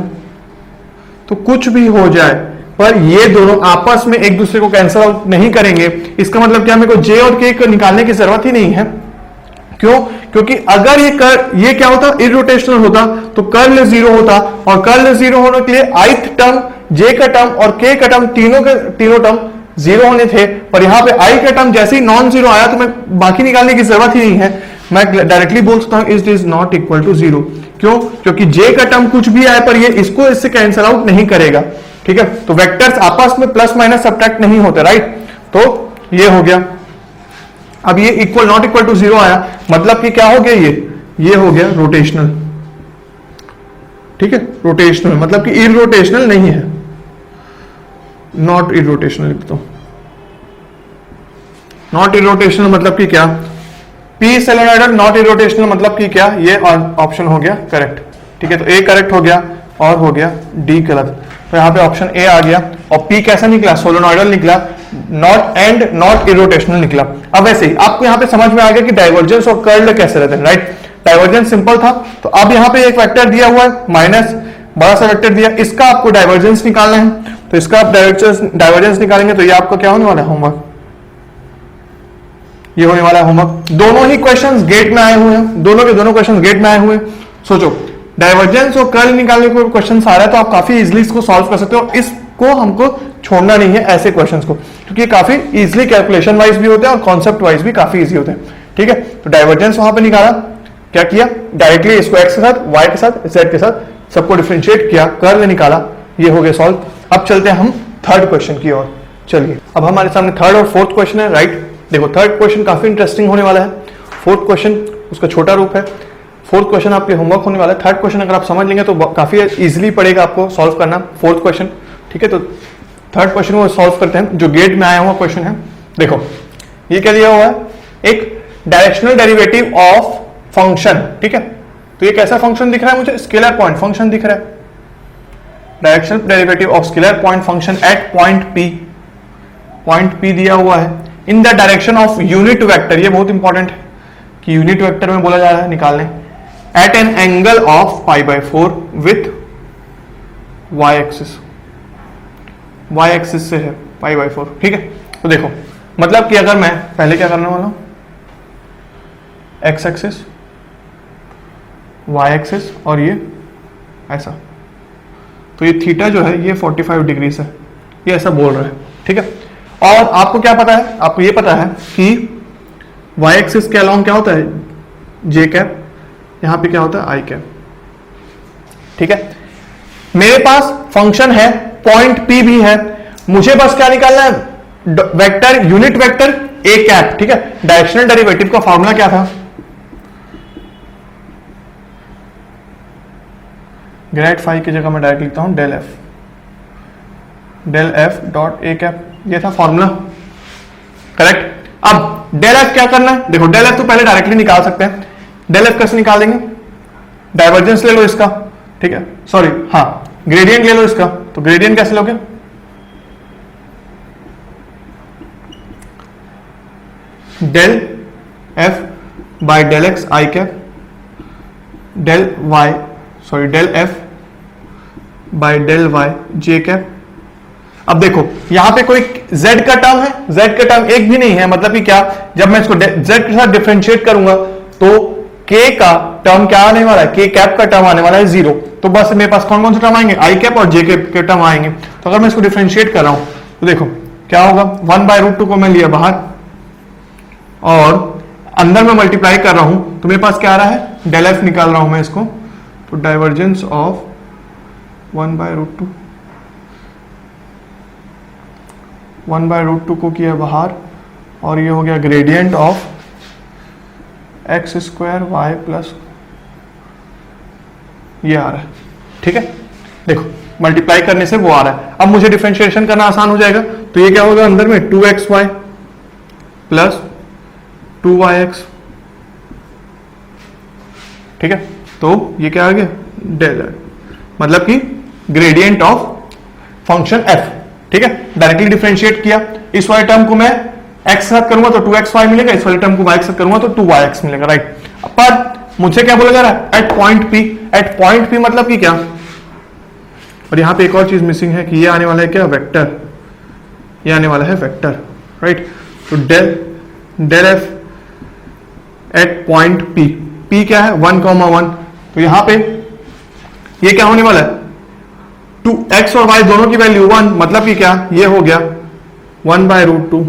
तो कुछ भी हो जाए पर ये दोनों आपस में एक दूसरे को कैंसिल आउट नहीं करेंगे। इसका मतलब क्या, मेरे को j और k को निकालने की जरूरत ही नहीं है। क्यों, क्योंकि अगर ये क्या होता, इरोटेशनल होता तो कर्ल 0 होता, और कर्ल 0 होने के लिए ith टर्म, j का टर्म और k का टर्म तीनों टर्म 0 होने थे। पर यहां पे i का टर्म जैसे ही नॉन 0 आया तो मैं बाकी निकालने की जरूरत ही नहीं है, मैं डायरेक्टली बोल सकता हूं it is not equal to 0। क्यों, क्योंकि j का टर्म कुछ भी आए पर ये इसको इससे कैंसिल आउट नहीं करेगा, ठीक है। तो वेक्टर्स आपस में प्लस माइनस सब्ट्रैक्ट नहीं होते, राइट। तो ये हो गया। अब ये इक्वल नॉट इक्वल टू 0 आया, मतलब कि क्या हो गया, ये हो गया रोटेशनल, ठीक है। रोटेशनल मतलब कि इरोटेशनल नहीं है, नॉट इरोटेशनल लिखता हूं। नॉट इरोटेशनल मतलब कि क्या, पी सोलेनॉइडल नॉट इरोटेशनल मतलब कि क्या, ये ऑप्शन हो गया करेक्ट, ठीक है। तो ए करेक्ट हो गया और हो गया डी गलत। तो यहां पे ऑप्शन ए आ गया और पी कैसा निकला, सोलेनॉइडल निकला, नॉट एंड नॉट इरोटेशनल निकला। अब वैसे ही आपको यहां पे समझ में आ गया कि डाइवर्जेंस और कर्ल कैसे रहते हैं, राइट। डाइवर्जेंस सिंपल था, तो अब यहां पे एक वेक्टर दिया हुआ है माइनस बड़ा सा वेक्टर दिया, इसका आपको डाइवर्जेंस निकालना है। तो इसका आप डाइवर्जेंस निकालेंगे तो ये आपका क्या होने वाला है, होमवर्क, ये होने वाला है होमवर्क। दोनों ही क्वेश्चंस गेट में आए हुए हैं, दोनों के दोनों क्वेश्चंस गेट में आए हुए हैं। सोचो डाइवर्जेंस और कर्ल निकालने को क्वेश्चन आ रहा है तो आप काफी इजीली इसको सॉल्व कर सकते हो। इसको हमको छोड़ना नहीं है ऐसे क्वेश्चंस को, क्योंकि काफी इजीली कैलकुलेशन वाइज भी होते हैं और कॉन्सेप्ट वाइज भी काफी इजी होते हैं, ठीक है। तो डाइवर्जेंस वहां पे निकाला, क्या किया, डायरेक्टली इसको एक्स के साथ, वाई के साथ, जेड के साथ सबको डिफरेंशिएट किया, कर्ल निकाला, ये हो गया सॉल्व। अब चलते हैं हम थर्ड क्वेश्चन की ओर। चलिए अब हमारे सामने थर्ड और फोर्थ क्वेश्चन है, राइट। देखो थर्ड क्वेश्चन काफी इंटरेस्टिंग होने वाला है, फोर्थ क्वेश्चन उसका छोटा रूप है। फोर्थ क्वेश्चन आपके होमवर्क होने वाला है। थर्ड क्वेश्चन अगर आप समझ लेंगे तो काफी इजीली पड़ेगा आपको सॉल्व करना फोर्थ क्वेश्चन, ठीक है। तो थर्ड क्वेश्चन को सॉल्व करते हैं, जो गेट में आया हुआ क्वेश्चन है। देखो ये क्या दिया हुआ है, एक डायरेक्शनल डेरिवेटिव ऑफ फंक्शन, ठीक है। तो ये कैसा फंक्शन दिख रहा है मुझे, स्केलर पॉइंट फंक्शन दिख रहा है। Directional derivative of scalar point function at point P दिया हुआ है इन the direction of unit vector. ये बहुत इंपॉर्टेंट है कि यूनिट वेक्टर में बोला जा रहा है निकालने, at an angle of π/4 with y axis से है π/4, ठीक है। तो देखो मतलब कि अगर मैं पहले क्या करने वाला हूं, x एक्सिस, y एक्सिस और ये ऐसा, तो ये थीटा जो है ये 45 डिग्री से, ये ऐसा बोल रहा है, ठीक है। और आपको क्या पता है, आपको ये पता है कि y एक्सिस के अलोंग क्या होता है, j कैप, यहां पे क्या होता है i कैप, ठीक है। मेरे पास फंक्शन है, पॉइंट P भी है, मुझे बस क्या निकालना है, vector, unit vector a cap, ठीक है। डायरेक्शनल डेरिवेटिव का फॉर्मूला क्या था, ग्रेड फाई की जगह मैं डायरेक्ट लिखता हूं del F dot A cap, ये था फॉर्मूला, करेक्ट। अब डेल एफ क्या करना है, देखो डेल एफ तो पहले डायरेक्टली निकाल सकते हैं। डेल एफ कैसे निकाल देंगे, डाइवर्जेंस ले लो इसका, ठीक है, सॉरी हाँ, ग्रेडियंट ले लो इसका। तो ग्रेडियंट कैसे लोगे, del F by del x I cap del Y, sorry del F by del Y J cap. अब देखो यहां पे कोई z का टर्म है, z का टर्म एक भी नहीं है, मतलब कि क्या, जब मैं इसको z के साथ डिफरेंशिएट करूंगा तो k का टर्म क्या आने वाला है, k कैप का टर्म आने वाला है 0। तो बस मेरे पास कौन कौन से टर्म आएंगे, आई कैप और जे कैप के टर्म आएंगे। तो अगर मैं इसको डिफरेंशिएट कर रहा हूं तो देखो क्या होगा, 1/√2 को मैं लिया बाहर और अंदर में मल्टीप्लाई कर रहा हूं तो मेरे पास क्या आ रहा है, डेल एफ निकाल रहा हूं मैं इसको, तो डाइवर्जेंस ऑफ 1/√2, 1/√2 को किया बाहर और ये हो गया gradient of X square Y plus, ये आ रहा है, ठीक है। देखो मल्टीप्लाई करने से वो आ रहा है। अब मुझे डिफरेंशिएशन करना आसान हो जाएगा, तो ये क्या होगा, अंदर में 2xy प्लस 2yx, ठीक है। तो ये क्या आ गया, डेल, मतलब कि ग्रेडियंट ऑफ फंक्शन f, ठीक है। डायरेक्टली डिफरेंशिएट किया, इस वाले टर्म को मैं x के साथ करूंगा तो 2xy मिलेगा, इस वाले टर्म को y के साथ करूंगा तो 2yx मिलेगा, राइट। पर मुझे क्या बोला जा रहा है, at point p, at point p मतलब कि क्या, और यहां पे एक और चीज मिसिंग है कि ये आने वाला है क्या, वेक्टर, ये आने वाला है वेक्टर, राइट। तो del F at point p, p क्या है 1,1, तो यहां पे ये क्या होने वाला है, 2x और y दोनों की वैल्यू 1, मतलब कि क्या, ये हो गया 1/√2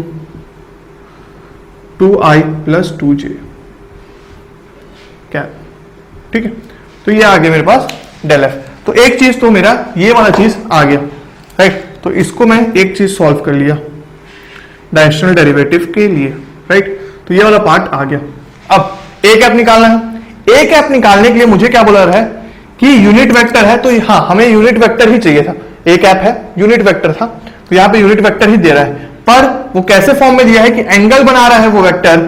2i प्लस 2j क्या, ठीक है। तो ये आ गया मेरे पास डेल एफ। तो एक चीज तो मेरा ये वाला चीज आ गया, राइट। तो इसको मैं एक चीज सॉल्व कर लिया डायरेक्शनल डेरिवेटिव के लिए, राइट। तो ये वाला पार्ट आ गया। अब ए कैप निकालना है। ए कैप निकालने के लिए मुझे क्या बोला रहा है कि यूनिट वेक्टर है, तो हाँ हमें यूनिट वेक्टर ही चाहिए था। ए कैप है, यूनिट वेक्टर था, तो यहां पे यूनिट वेक्टर ही दे रहा है, पर वो कैसे फॉर्म में दिया है कि एंगल बना रहा है वो vector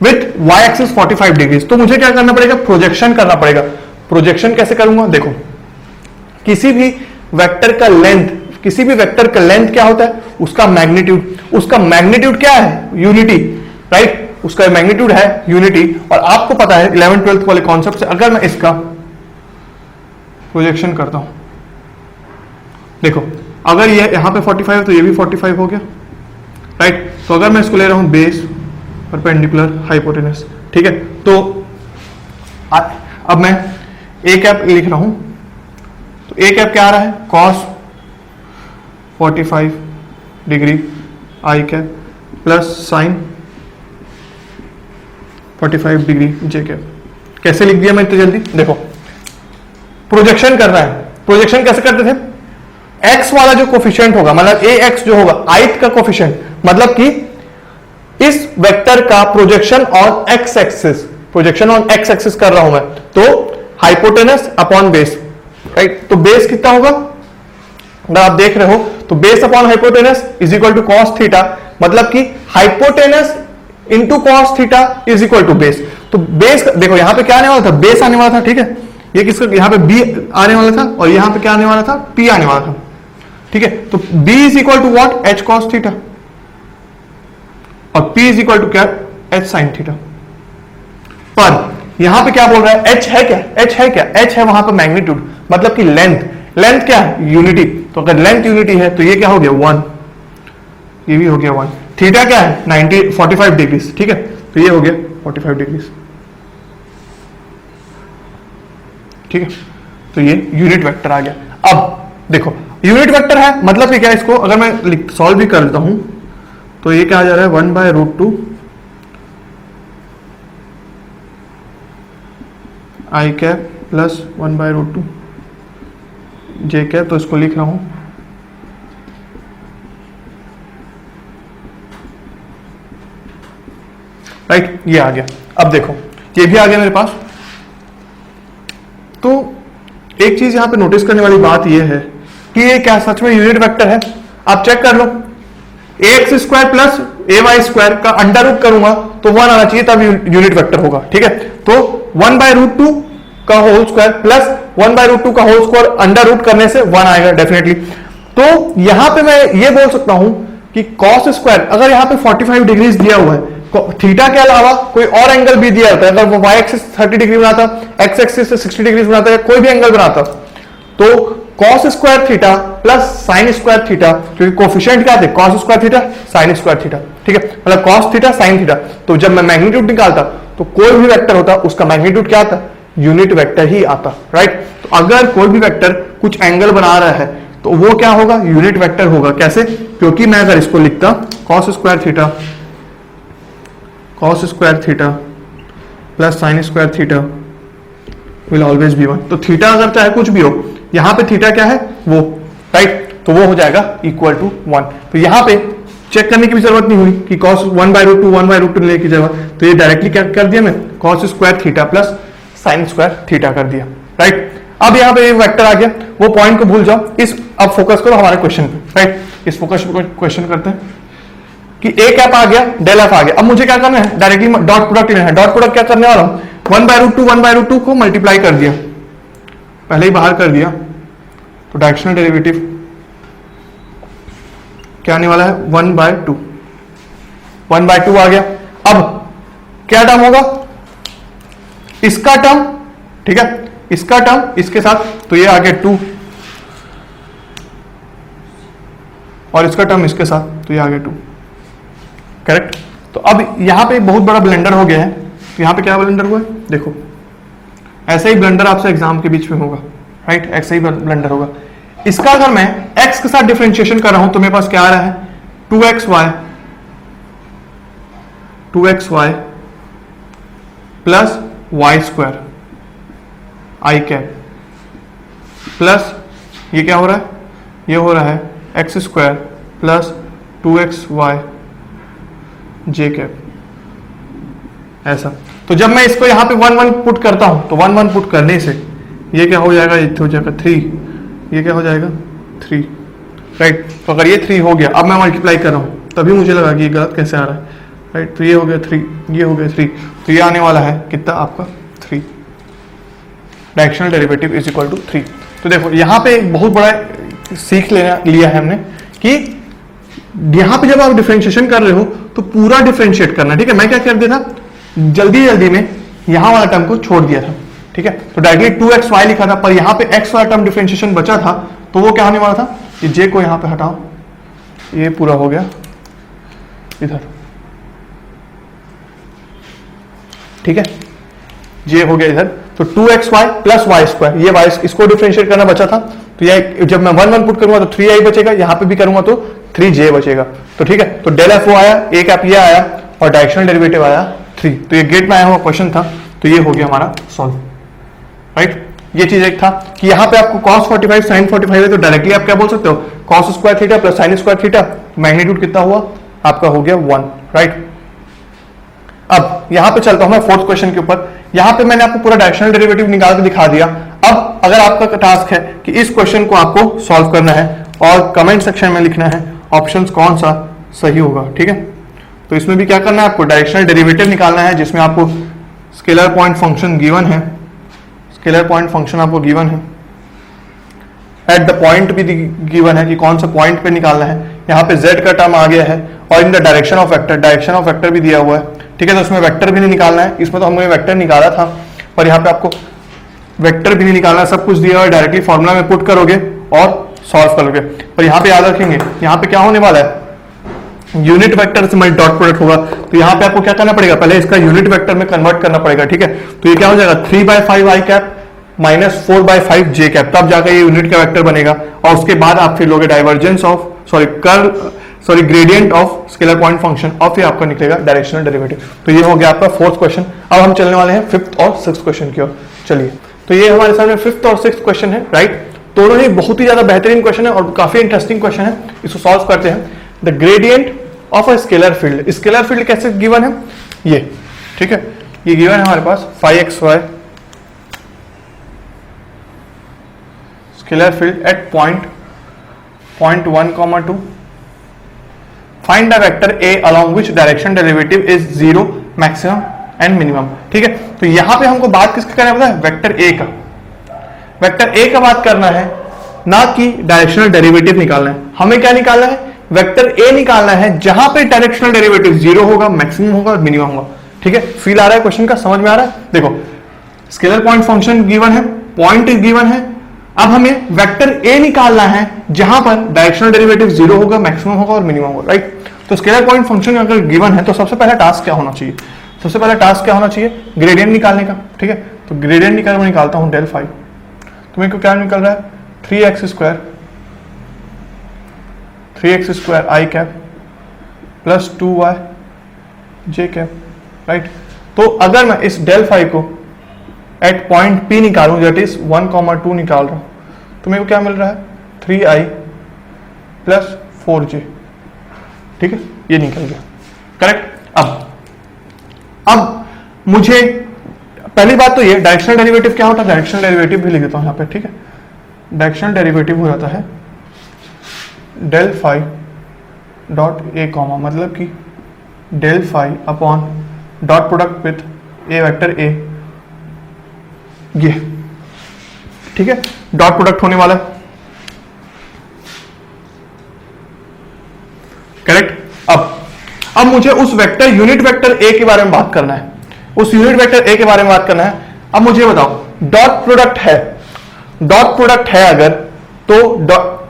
with y axis 45 degree. तो मुझे क्या करना पड़ेगा, प्रोजेक्शन करना पड़ेगा। प्रोजेक्शन कैसे करूंगा, देखो किसी भी वेक्टर का लेंथ, किसी भी वेक्टर का लेंथ क्या होता है, उसका मैग्नीट्यूड, उसका मैग्नीट्यूड क्या है, यूनिटी, राइट। उसका मैग्नीट्यूड है यूनिटी, और आपको पता है 11th-12th वाले कॉन्सेप्ट से अगर मैं इसका प्रोजेक्शन करता हूं, देखो अगर ये यहां पे 45 है तो ये भी 45 हो गया, राइट। तो अगर मैं इसको ले रहा हूं बेस परपेंडिकुलर हाइपोटेनस, ठीक है। तो अब मैं ए कैप लिख रहा हूं, तो ए कैप क्या आ रहा है, cos 45 degree I cap plus sign 45 degree J cap. कैसे लिख दिया मैं इतनी जल्दी, देखो प्रोजेक्शन करना है। प्रोजेक्शन कैसे करते थे, x वाला जो कोफिशिएंट होगा, मतलब ax जो होगा ith का कोफिशिएंट, मतलब कि इस वेक्टर का projection on x axis, projection on x axis कर रहा हूं मैं, तो हाइपोटेनस अपॉन बेस, राइट। तो बेस कितना होगा, अगर आप देख रहे हो तो base upon hypotenuse is equal to cos theta, मतलब कि hypotenuse into cos theta is equal to base. तो बेस देखो यहां पे क्या आने वाला था, बेस आने वाला था, ठीक है। ये किसका, यहां पे b आने वाला था और यहां पे क्या आने वाला था, p आने वाला था, ठीक है। तो b is equal to what, h cos theta, और p इज इक्वल टू क्या, h sin थीटा। पर यहां पे क्या बोल रहा है, h है क्या, h है क्या, h है वहां पे मैग्नीट्यूड, मतलब कि लेंथ, लेंथ क्या है, यूनिटी। तो अगर लेंथ यूनिटी है तो ये क्या हो गया 1, ये भी हो गया 1। थीटा क्या है 45 डिग्री, ठीक है। तो ये हो गया 45 डिग्री, ठीक है। तो ये यूनिट वेक्टर आ गया। अब देखो यूनिट वेक्टर है, मतलब कि क्या, इसको अगर मैं सॉल्व भी कर लेता हूं तो ये क्या आ जा रहा है, 1/√2 आई कैप प्लस 1/√2 जे कैप। तो इसको लिख रहा हूं राइट, ये आ गया। अब देखो ये भी आ गया मेरे पास। तो एक चीज यहाँ पे नोटिस करने वाली बात यह है कि ये क्या सच में यूनिट वेक्टर है? आप चेक कर लो, ax square plus ay square का अंडर रूट करूंगा तो 1 आना चाहिए, तब यूनिट वेक्टर होगा। ठीक है, तो 1/√2 का होल स्क्वायर प्लस 1/√2 का होल स्क्वायर अंडर रूट करने से 1 आएगा डेफिनेटली। तो यहां पे मैं ये बोल सकता हूं कि कॉस स्क्वायर, अगर यहां पे 45 डिग्रीज दिया हुआ है, थीटा के अलावा कोई और एंगल भी दिया होता है, अगर वो वाई एक्सिस 30 डिग्री बनाता, एक्स एक्सिस से 60 डिग्री बनाता है, कोई भी एंगल बनाता, तो cos square theta plus sine square theta, क्योंकि कोफिशिएंट क्या थे? Cos square theta sine square theta. ठीक है, मतलब कॉस थीटा साइन थीटा। तो जब मैं मैग्नीट्यूड निकालता तो कोई भी वेक्टर होता उसका मैग्नीट्यूड क्या आता? यूनिट वेक्टर ही आता। राइट, तो अगर कोई भी वेक्टर कुछ एंगल बना रहा है तो वो क्या होगा? यूनिट वेक्टर होगा। कैसे? क्योंकि मैं अगर इसको लिखता cos square theta plus sine square theta will always be 1। तो थीटा अगर चाहे कुछ भी हो, यहां पे थीटा क्या है? वो। राइट, तो वो हो जाएगा इक्वल टू 1। तो यहां पे चेक करने की भी जरूरत नहीं हुई कि कॉस 1/√2 लेने की जगह, तो ये डायरेक्टली क्या कर दिया मैं? Cos square theta plus sine square theta कर दिया। राइट, अब यहां पे एक वेक्टर आ गया, वो पॉइंट को भूल जाओ, अब फोकस करो हमारे क्वेश्चन पे। राइट, इस फोकस क्वेश्चन करते हैं कि ए कैप आ गया, डेल एफ आ गया। अब मुझे क्या करना है? डायरेक्टली डॉट प्रोडक्ट लेना है। डॉट प्रोडक्ट क्या करने वाला हूं? 1/√2 को मल्टीप्लाई कर दिया, पहले ही बाहर कर दिया, तो डायरेक्शनल डेरिवेटिव क्या आने वाला है? 1/2 आ गया। अब क्या टर्म होगा? इसका टर्म, ठीक है, इसका टर्म इसके साथ, तो ये आ गया 2, और इसका टर्म इसके साथ, तो ये आ गया 2। करेक्ट। तो अब यहां पे बहुत बड़ा ब्लेंडर हो गया है। तो यहां पे क्या ब्लेंडर हुआ है? देखो, ऐसे ही ब्लेंडर आपसे एग्जाम के बीच में होगा। राइट, ऐसे ही ब्लेंडर होगा। इसका अगर मैं x के साथ डिफरेंशिएशन कर रहा हूं तो मेरे पास क्या आ रहा है? 2xy प्लस y स्क्वायर आई कैप प्लस ये क्या हो रहा है? ये हो रहा है x स्क्वायर प्लस 2xy जे कैप, ऐसा। तो जब मैं इसको यहां पे 1 पुट करता हूं तो 1 पुट करने से ये क्या हो जाएगा? ये हो जाएगा 3, ये क्या हो जाएगा? 3। राइट, तो अगर ये 3 हो गया, अब मैं मल्टीप्लाई कर रहा हूं, तभी मुझे लगा कि ये गलत कैसे आ रहा है। राइट, तो ये हो गया 3, ये हो गया 3, तो ये आने वाला है कितना आपका? 3। Directional derivative is equal to 3। तो देखो यहां पे एक बहुत बड़ा सीख लिया है हमने कि यहां पे जब आप डिफरेंशिएशन कर रहे हो तो पूरा डिफरेंशिएट करना। ठीक है, मैं क्या कर दिया था? जल्दी में यहां वाला टर्म को छोड़ दिया था। ठीक है, तो डायरेक्टली 2xy लिखा था, पर यहां पे x वाला टर्म डिफरेंशिएशन बचा था, तो वो क्या होने वाला था कि j को यहां पे हटाओ, ये पूरा हो गया इधर। ठीक है, j हो गया इधर, तो 2xy प्लस y स्क्वायर, ये y इसको डिफरेंशिएट करना बचा था, तो ये जब मैं 1 पुट करूंगा तो 3i बचेगा, यहां पे भी करूंगा तो 3j बचेगा। तो ठीक है, तो डेल एफ आया, a कैप ये आया, और डायरेक्शनल डेरिवेटिव आया 3। तो ये गेट में आया हुआ क्वेश्चन था, तो ये हो गया हमारा सॉल्व। राइट, ये चीज एक था कि यहां पे आपको cos 45 sin 45 है, तो डायरेक्टली आप क्या बोल सकते हो? cos square theta plus sin square theta, magnitude कितना हुआ आपका? हो गया 1। राइट, अब यहां पे चलता हूं मैं फोर्थ क्वेश्चन के ऊपर। यहां पे मैंने आपको पूरा डायरेक्शनल डेरिवेटिव निकाल के दिखा दिया। अब अगर आपका टास्क है कि इस क्वेश्चन को आपको सॉल्व करना है और कमेंट सेक्शन में लिखना है ऑप्शंस कौन सा सही होगा। ठीक है, तो इसमें भी क्या करना है? आपको डायरेक्शनल डेरिवेटिव निकालना है, जिसमें आपको स्केलर पॉइंट फंक्शन गिवन है, स्केलर पॉइंट फंक्शन आपको गिवन है, एट द पॉइंट भी गिवन है कि कौन सा पॉइंट पे निकालना है। यहाँ पे z का टर्म आ गया है, और इन the direction of vector, direction of vector भी दिया हुआ है। ठीक है, तो उसमें वेक्टर भी नहीं निकालना है, इसमें तो हमने वेक्टर निकाला था, पर यहाँ पे आपको वेक्टर भी नहीं निकालना, सब कुछ दिया हुआ है, डायरेक्टली फॉर्मूला में पुट करोगे और सॉल्व करोगे। पर यहाँ पे याद रखेंगे, यहाँ पे क्या होने वाला है? यूनिट वेक्टर से मल्टी डॉट प्रोडक्ट होगा, तो यहाँ पे आपको क्या करना पड़ेगा? पहले इसका यूनिट वेक्टर में कन्वर्ट करना पड़ेगा। ठीक है, तो ये क्या हो जाएगा? 3/5 आई कैप माइनस 4/5 जे कैप, तब जाकर ये यूनिट का वेक्टर बनेगा। और उसके बाद आप फिर लोगे divergence of gradient of scalar point function, और फिर आपका निकलेगा डायरेक्शनल डेरिवेटिव। तो ये हो गया आपका फोर्थ क्वेश्चन। अब हम चलने वाले हैं फिफ्थ और सिक्स्थ क्वेश्चन की ओर। चलिए, तो ये हमारे सामने फिफ्थ और सिक्स्थ क्वेश्चन है। राइट, दोनों ही बहुत ही ज्यादा बेहतरीन क्वेश्चन है और काफी इंटरेस्टिंग क्वेश्चन है। इसको सॉल्व करते हैं। The gradient of a scalar field, scalar field कैसे गिवन है? ये, ठीक है, ये गिवन है हमारे पास 5xy scalar field at point 1, 2 find the vector a along which direction derivative is 0 maximum and minimum. ठीक है, तो यहां पे हमको बात किसका करना है पता है? वेक्टर ए का। वेक्टर ए का बात करना है, ना कि डायरेक्शनल डेरिवेटिव निकालना है। हमें क्या निकालना है? वेक्टर ए निकालना है जहां पे डायरेक्शनल डेरिवेटिव 0 होगा, मैक्सिमम होगा और मिनिमम होगा। ठीक है, फील आ रहा है क्वेश्चन का? समझ में आ रहा है? देखो, स्केलर पॉइंट फंक्शन गिवन है, पॉइंट गिवन है, अब हमें वेक्टर ए निकालना है जहां पर डायरेक्शनल डेरिवेटिव 0 होगा, मैक्सिमम होगा और मिनिमम होगा। राइट, तो स्केलर पॉइंट फंक्शन अगर गिवन है तो सबसे पहला टास्क क्या होना चाहिए? सबसे पहला टास्क क्या होना चाहिए? ग्रेडियंट निकालने का। ठीक है, तो ग्रेडियंट निकाल मैं निकालता हूं del phi। तो मेरे को क्या निकल रहा है? 3x स्क्वायर आई कैप प्लस 2y जे कैप। राइट, तो अगर मैं इस del phi को एट पॉइंट P निकालूं, दैट इज 1, 2 निकाल रहा हूं, तो मेरे को क्या मिल रहा है? 3i plus 4j। ठीक है, ये निकल गया। करेक्ट। अब मुझे पहली बात तो ये डायरेक्शनल डेरिवेटिव क्या होता है? डायरेक्शनल डेरिवेटिव भी लिख देता हूं यहां पे। ठीक है, डायरेक्शनल डेरिवेटिव हो जाता है del phi dot A comma, मतलब कि del phi upon dot product with A vector ए, ये। ठीक है, डॉट प्रोडक्ट होने वाला है। करेक्ट। अब मुझे उस वेक्टर यूनिट वेक्टर ए के बारे में बात करना है। उस यूनिट वेक्टर ए के बारे में बात करना है। अब मुझे बताओ, डॉट प्रोडक्ट है, डॉट प्रोडक्ट है अगर, तो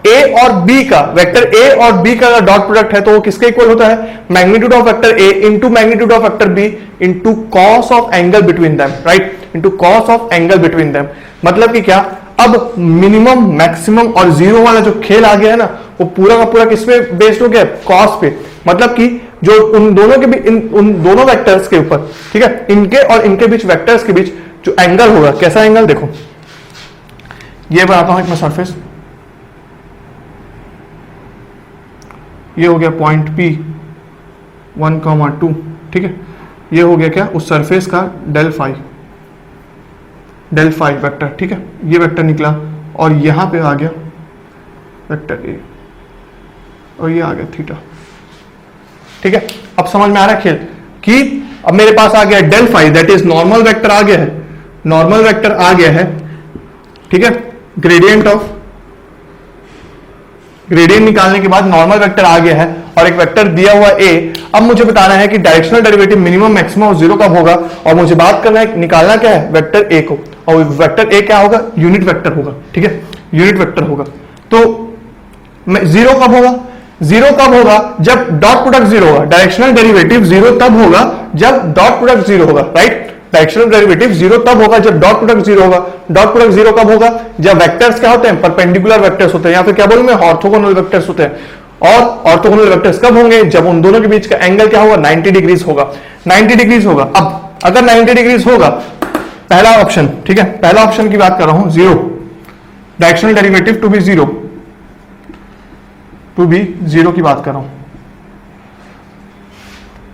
ए और बी का, वेक्टर ए और बी का अगर डॉट प्रोडक्ट है तो वो किसके इक्वल होता है? Magnitude of vector A into magnitude of vector B into cos of angle between them. Right, into cos of angle between them. मतलब कि क्या? अब मिनिमम, मैक्सिमम और जीरो वाला जो खेल आ गया है ना, वो पूरा का पूरा किस पे बेस्ड हो गया? कॉस पे। मतलब कि जो उन दोनों के भी, उन दोनों वेक्टर्स के ऊपर, ठीक है, इनके और इनके बीच, वेक्टर्स के बीच जो एंगल होगा, कैसा एंगल? देखो, ये बनाता हूं एक मैं सरफेस, ये हो गया पॉइंट P 1, 2। ठीक है, ये हो गया क्या? उस सरफेस का del phi वेक्टर। ठीक है, ये वेक्टर निकला और यहां पे आ गया वेक्टर ए और ये आ गया थीटा। ठीक है, अब समझ में आ रहा है खेल कि अब मेरे पास आ गया del phi, that is normal vector आ गया है, नॉर्मल वेक्टर आ गया है। ठीक है, ग्रेडियंट निकालने के बाद नॉर्मल वेक्टर आ गया है और एक वेक्टर दिया हुआ ए। अब मुझे बताना है कि डायरेक्शनल डेरिवेटिव मिनिमम, मैक्सिमम और जीरो कब होगा, और मुझे बात करना है, निकालना क्या है? वेक्टर ए को, और वेक्टर ए क्या होगा? यूनिट वेक्टर होगा। ठीक है, यूनिट वेक्टर होगा। तो जीरो कब होगा? जीरो कब होगा? जब डॉट प्रोडक्ट जीरो होगा। डायरेक्शनल डेरिवेटिव जीरो तब होगा जब डॉट प्रोडक्ट जीरो होगा। राइट, डायरेक्शनल डेरिवेटिव जीरो तब होगा जब डॉट प्रोडक्ट जीरो होगा। डॉट प्रोडक्ट जीरो कब होगा? जब वेक्टर्स क्या होते हैं? परपेंडिकुलर वेक्टर्स होते हैं, या फिर क्या बोलूं मैं, ऑर्थोगोनल वेक्टर्स होते हैं। और ऑर्थोगोनल वेक्टर्स कब होंगे? जब उन दोनों के बीच का एंगल क्या होगा? 90 डिग्रीज होगा। 90 डिग्रीज होगा। अब अगर 90 डिग्रीज होगा, पहला ऑप्शन, ठीक है, पहला ऑप्शन की बात कर रहा हूं, zero, directional derivative to be zero की बात कर रहा हूं।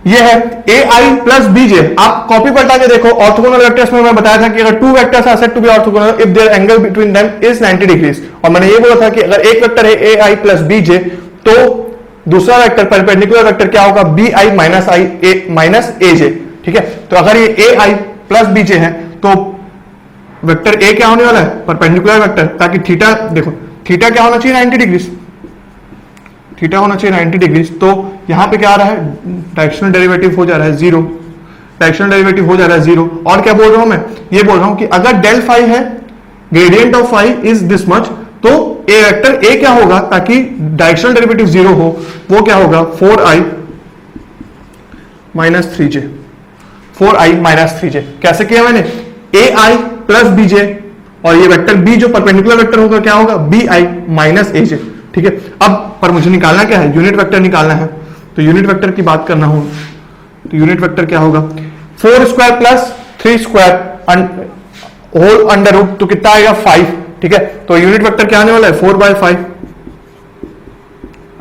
ये है ए आई प्लस बीजे। आप कॉपी पलटा के देखो, ऑर्थोगोनल वेक्टर्स में मैं बताया था कि अगर two vectors are said to be orthogonal if their angle between them is 90 degrees. और मैंने ये बोला था कि अगर एक वेक्टर है ए आई प्लस बीजे, तो दूसरा वेक्टर परपेंडिकुलर वेक्टर क्या होगा? बी आई माइनस ए जे। ठीक है, तो अगर ये ए आई प्लस बीजे है तो वेक्टर ए क्या होने वाला है? परपेंडिकुलर वेक्टर, ताकि थीटा, देखो थीटा क्या होना चाहिए? 90 डिग्रीज, थीटा होना चाहिए 90 डिग्रीज। तो यहां पे क्या आ रहा है? डायरेक्शनल डेरिवेटिव हो जा रहा है जीरो, डायरेक्शनल डेरिवेटिव हो जा रहा है जीरो। और क्या बोल रहा हूं मैं? ये बोल रहा हूं कि अगर del phi है, gradient of phi is this much, तो ए वेक्टर ए क्या होगा, ताकि डायरेक्शनल डेरिवेटिव जीरो हो, वो क्या होगा? 4i minus 3j, 4i minus 3j। कैसे किया मैंने? ए आई प्लस बीजे, और ये वेक्टर बी जो परपेंडिकुलर वेक्टर होगा क्या होगा? बी आई माइनस ए जे। ठीक है, अब पर मुझे निकालना क्या है? यूनिट वेक्टर निकालना है। तो यूनिट वेक्टर की बात करना हो तो यूनिट वेक्टर क्या होगा? 4 square plus 3 square whole under root, तो कितना आएगा? 5। ठीक है, तो यूनिट वेक्टर क्या आने वाला है? 4/5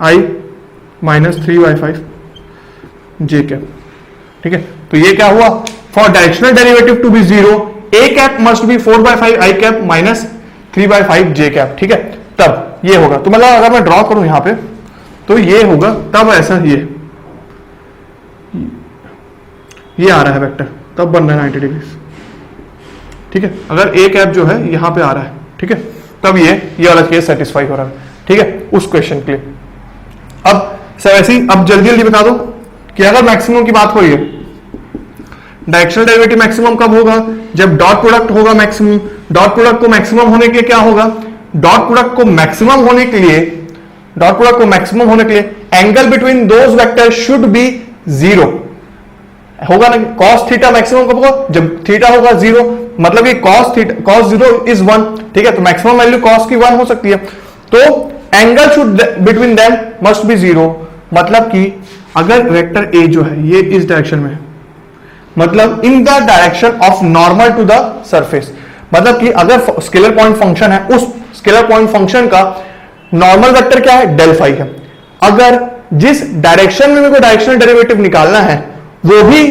i माइनस 3/5 जे कैप। ठीक है, तो ये क्या हुआ? For directional derivative to be zero, A cap must be 4/5 i cap minus 3/5 j cap, ठीक है। तब ये होगा, तो मतलब अगर मैं ड्रॉ करूं यहां पे तो ये होगा, तब ऐसा ये आ रहा है वेक्टर, तब बन रहा है 90 डिग्री, ठीक है। अगर ए कैप जो है यहां पे आ रहा है, ठीक है, तब ये वाला केस सेटिस्फाई हो रहा है, ठीक है, उस क्वेश्चन के लिए। अब सर ऐसे ही अब जल्दी जल्दी बता दो कि अगर मैक्सिमम की बात हो रही है, डायरेक्शनल डेरिवेटिव मैक्सिमम कब होगा, जब डॉट प्रोडक्ट होगा मैक्सिमम। डॉट प्रोडक्ट को मैक्सिमम होने के लिए क्या होगा, डॉट प्रोडक्ट को मैक्सिमम होने के लिए, डॉट प्रोडक्ट को मैक्सिमम होने के लिए angle between those vector should be zero होगा ना। कॉस थीटा मैक्सिमम कब होगा, जब थीटा होगा जीरो, मतलब कि कॉस जीरो इज 1, ठीक है, तो मैक्सिमम वैल्यू कॉस की 1 हो सकती है। तो angle should between them must be zero, मतलब कि अगर वेक्टर ए जो है ये इस डायरेक्शन में है, मतलब in the direction of normal to the surface, मतलब कि अगर स्केलर पॉइंट फंक्शन है, उस स्केलर पॉइंट फंक्शन का नॉर्मल वेक्टर क्या है, डेल फाई है। अगर जिस डायरेक्शन में मेरे को डायरेक्शनल डेरिवेटिव निकालना है वो भी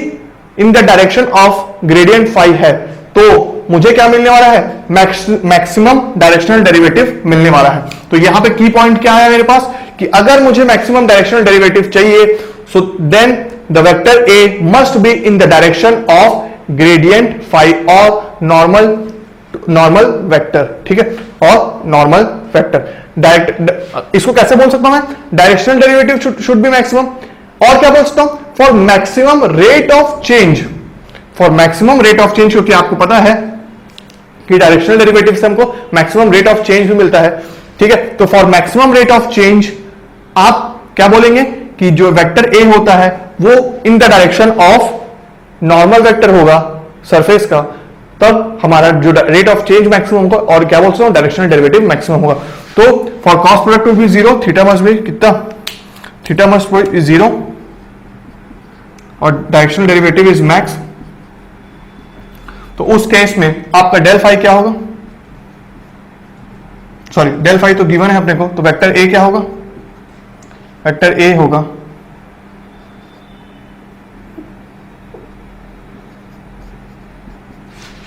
in the direction of gradient phi है, तो मुझे क्या मिलने वाला है, मैक्सिमम डायरेक्शनल डेरिवेटिव मिलने वाला है। तो यहां पे की पॉइंट क्या है मेरे पास, कि अगर मुझे मैक्सिमम डायरेक्शनल डेरिवेटिव चाहिए, so then the vector A must be in the direction of gradient phi और नॉर्मल वेक्टर, ठीक है, और नॉर्मल वेक्टर। डायरेक्ट इसको कैसे बोल सकता हूं मैं, directional derivative should be maximum, और क्या बोल सकता हूं, for maximum rate of change, for maximum rate of change, क्योंकि आपको पता है कि डायरेक्शनल डेरिवेटिव से हमको मैक्सिमम रेट ऑफ चेंज भी मिलता है, ठीक है। तो for maximum rate of change आप क्या बोलेंगे कि जो वेक्टर ए होता है वो इन the direction of normal vector होगा सरफेस का, तब हमारा जो रेट ऑफ चेंज मैक्सिमम होगा, और क्या बोल सकता हूं, डायरेक्शनल डेरिवेटिव मैक्सिमम होगा। तो for cos product to be zero, theta must be कितना, थीटा मस्ट बी जीरो, और डायरेक्शनल डेरिवेटिव इज मैक्स, तो उस केस में आपका डेल फाई क्या होगा, सॉरी डेल फाई तो गिवन है अपने को, तो वेक्टर ए क्या होगा, वेक्टर ए होगा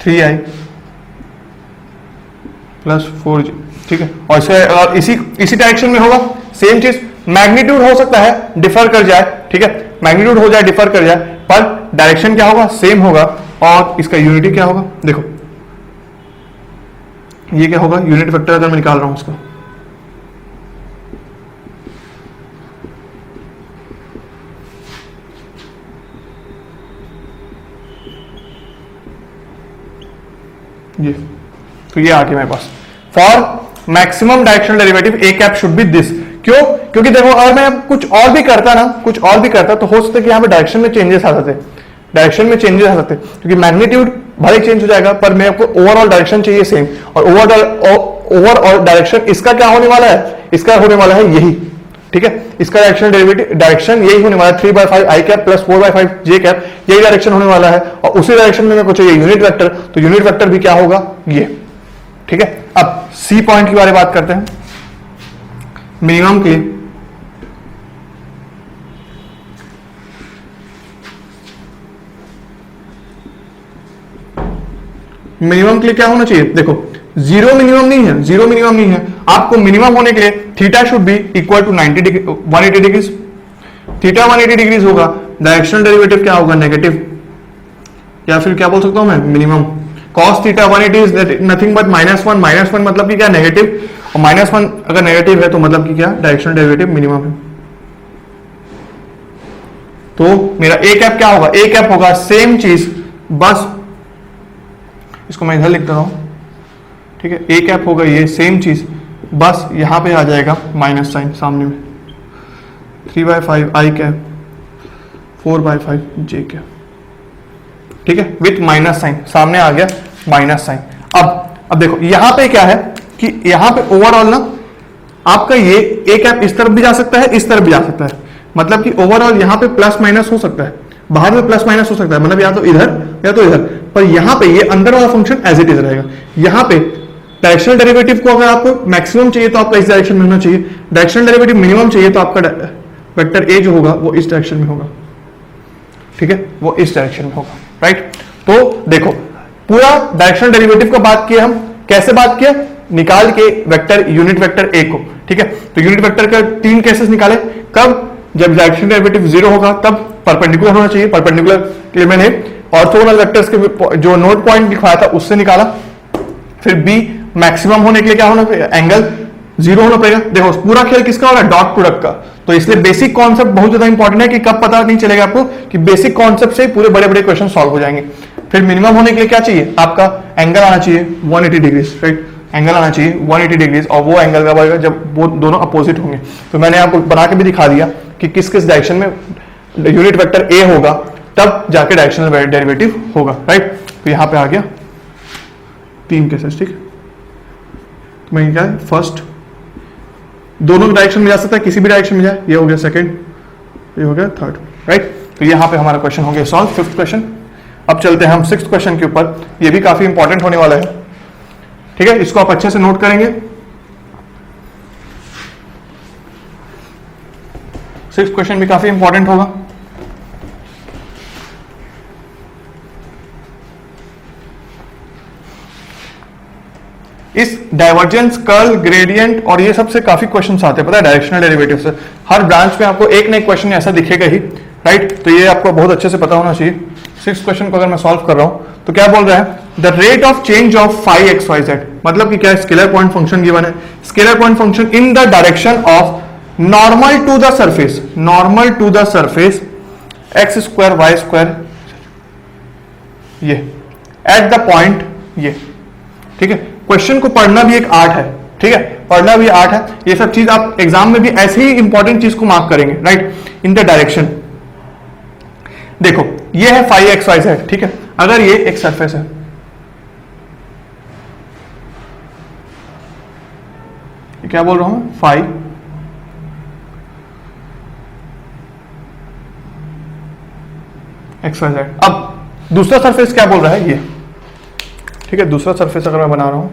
3i प्लस 4j, ठीक है। और इसी डायरेक्शन में होगा सेम चीज, मैग्नीट्यूड हो सकता है डिफर कर जाए, ठीक है, मैग्नीट्यूड हो जाए डिफर कर जाए, पर डायरेक्शन क्या होगा, सेम होगा। और इसका यूनिटी क्या होगा, देखो ये क्या होगा, यूनिट वेक्टर अगर मैं निकाल रहा हूं इसका, ये तो ये आ गया मेरे पास, for maximum directional derivative A cap should be this. क्यों, क्योंकि देखो अगर मैं कुछ और भी करता तो हो सकता है कि यहाँ पे डायरेक्शन में चेंजेस आ जाते, क्योंकि मैग्नीट्यूड भले चेंज हो जाएगा, पर मेरे को ओवरऑल डायरेक्शन चाहिए सेम, और ओवरऑल डायरेक्शन इसका क्या होने वाला है, इसका होने वाला है यही, ठीक है, इसका डायरेक्शन यही होने वाला है, 3/5 आई कैप प्लस 4/5 जे कैप, यही डायरेक्शन होने वाला है, और उसी डायरेक्शन में मेरे को चाहिए यूनिट वेक्टर, तो यूनिट वेक्टर भी क्या होगा, ये, ठीक है। अब सी पॉइंट के बारे में बात करते हैं, मिनिमम के लिए क्या होना चाहिए, देखो जीरो मिनिमम नहीं है, आपको मिनिमम होने के लिए theta should be equal to 180 degrees, theta 180 degrees होगा, डायरेक्शनल डेरिवेटिव क्या होगा, नेगेटिव, या फिर क्या बोल सकता हूं मैं, minimum cos theta 180 is nothing but -1 मतलब कि क्या, नेगेटिव, और -1 अगर नेगेटिव है तो मतलब कि क्या, डायरेक्शनल डेरिवेटिव मिनिमम है। तो मेरा ए कैप क्या होगा, ए कैप होगा सेम चीज, बस इसको मैं इधर लिख देता हूं, ठीक है, ए कैप होगा ये सेम चीज, बस यहां पे आ जाएगा माइनस साइन सामने में, 3/5 आई कैप 4/5 जे कैप, ठीक है, विथ माइनस साइन, सामने आ गया माइनस साइन। अब देखो यहां पे क्या है कि यहां पे ओवरऑल ना आपका ये ए कैप इस तरफ भी जा सकता है, इस तरफ भी जा सकता है, मतलब कि ओवरऑल यहां पे प्लस माइनस हो सकता है, बाहर में प्लस माइनस हो सकता है, मतलब या तो इधर, पर यहां पे ये अंदर वाला फंक्शन एज इट इज रहेगा। यहां पे डायरेक्शनल डेरिवेटिव को अगर आपको मैक्सिमम चाहिए तो आपका इस डायरेक्शन में होना चाहिए, डायरेक्शनल डेरिवेटिव मिनिमम चाहिए तो आपका वेक्टर ए जो होगा वो इस डायरेक्शन में होगा, ठीक है, वो इस डायरेक्शन में होगा, राइट। तो देखो पूरा डायरेक्शनल डेरिवेटिव का बात किया, हम कैसे बात किया, निकाल के वेक्टर यूनिट वेक्टर ए को, ठीक है। तो यूनिट वेक्टर का 3 केसेस निकाले, कब, जब डायरेक्शनल डेरिवेटिव 0 होगा तब परपेंडिकुलर होना चाहिए, परपेंडिकुलर के लिए मैंने ऑर्थोगोनल वेक्टर्स के जो नोट पॉइंट दिखाया था उससे निकाला। फिर बी, मैक्सिमम होने के लिए क्या होना पड़ेगा, एंगल 0 होना पड़ेगा। देखो पूरा खेल किसका हो रहा है, डॉट प्रोडक्ट का। तो इसलिए बेसिक कॉन्सेप्ट बहुत ज्यादा इंपॉर्टेंट है कि कब पता नहीं चलेगा आपको कि बेसिक कॉन्सेप्ट से पूरे बड़े बड़े क्वेश्चन सॉल्व हो जाएंगे। फिर मिनिमम होने के लिए क्या चाहिए, आपका एंगल आना चाहिए 180 डिग्री, राइट, एंगल आना चाहिए 180 डिग्री, और वो एंगल कब आएगा, जब वो दोनों अपोजिट होंगे। तो मैंने आपको बना के भी दिखा दिया कि किस किस डायरेक्शन में यूनिट वेक्टर ए होगा तब जाके डायरेक्शनल डेरिवेटिव होगा, राइट। तो यहां पे आ गया 3 केसेस, ठीक है। तो मैं क्या है, फर्स्ट दोनों डायरेक्शन में जा सकता है, किसी भी डायरेक्शन में जाए, ये हो गया सेकंड, ये हो गया थर्ड, राइट। तो यहां पे हमारा क्वेश्चन हो गया सॉल्व, 5th क्वेश्चन। अब चलते हैं हम 6th क्वेश्चन के ऊपर, ये भी काफी इंपॉर्टेंट होने वाला है, ठीक है। इसको आप अच्छे से नोट करेंगे। 6th क्वेश्चन भी काफी इंपॉर्टेंट होगा। इस डाइवर्जेंस, कर्ल, ग्रेडियंट और ये सबसे काफी क्वेश्चंस आते हैं, पता है, डायरेक्शनल डेरिवेटिव से। हर ब्रांच में आपको एक ना एक क्वेश्चन ऐसा दिखेगा ही, राइट। तो ये आपको बहुत अच्छे से पता होना चाहिए। 6th क्वेश्चन को अगर मैं सॉल्व कर रहा हूं तो क्या बोल रहा है, the rate of change of phi X Y Z, मतलब कि क्या, स्केलर पॉइंट फंक्शन गिवन है, scalar point function in the direction of normal to the surface, normal to the surface X square Y square, ये at the point ये, ठीक है। Question को पढ़ना भी एक आर्ट है, ठीक है, पढ़ना भी आर्ट है। ये सब चीज आप एग्जाम में भी ऐसी ही इंपॉर्टेंट चीज को मार्क करेंगे, राइट, इन द डायरेक्शन। देखो ये है फाई एक्स वाई जेड, ठीक है। अगर ये एक सरफेस है, ये क्या बोल रहा हूं, फाई एक्स वाई जेड। अब दूसरा सरफेस क्या बोल रहा है, ये, ठीक है। दूसरा सरफेस अगर मैं बना रहा हूं,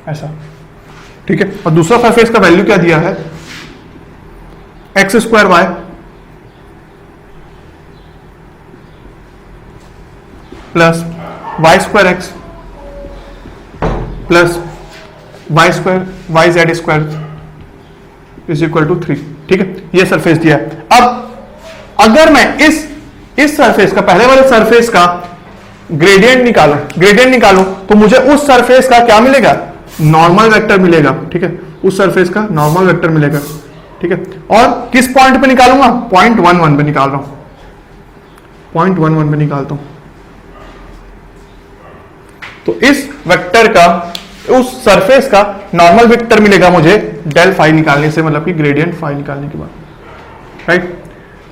ऐसा, ठीक है। और दूसरा सरफेस का वैल्यू क्या दिया है, X square Y plus Y square X plus Y square Y Z square is equal to 3, ठीक है। ये सरफेस दिया है। अब अगर मैं इस सरफेस का, पहले वाले सरफेस का ग्रेडियंट निकालूं तो मुझे उस सरफेस का क्या मिलेगा, नॉर्मल वेक्टर मिलेगा, ठीक है। उस सरफेस का नॉर्मल वेक्टर मिलेगा, ठीक है। और किस पॉइंट पे निकालूंगा, पॉइंट 1 1 पे निकाल रहा हूं, पॉइंट 1 1 पे निकालता हूं। तो इस वेक्टर का, उस सरफेस का नॉर्मल वेक्टर मिलेगा मुझे डेल फाई निकालने से, मतलब कि ग्रेडियंट फाई निकालने के बाद, राइट।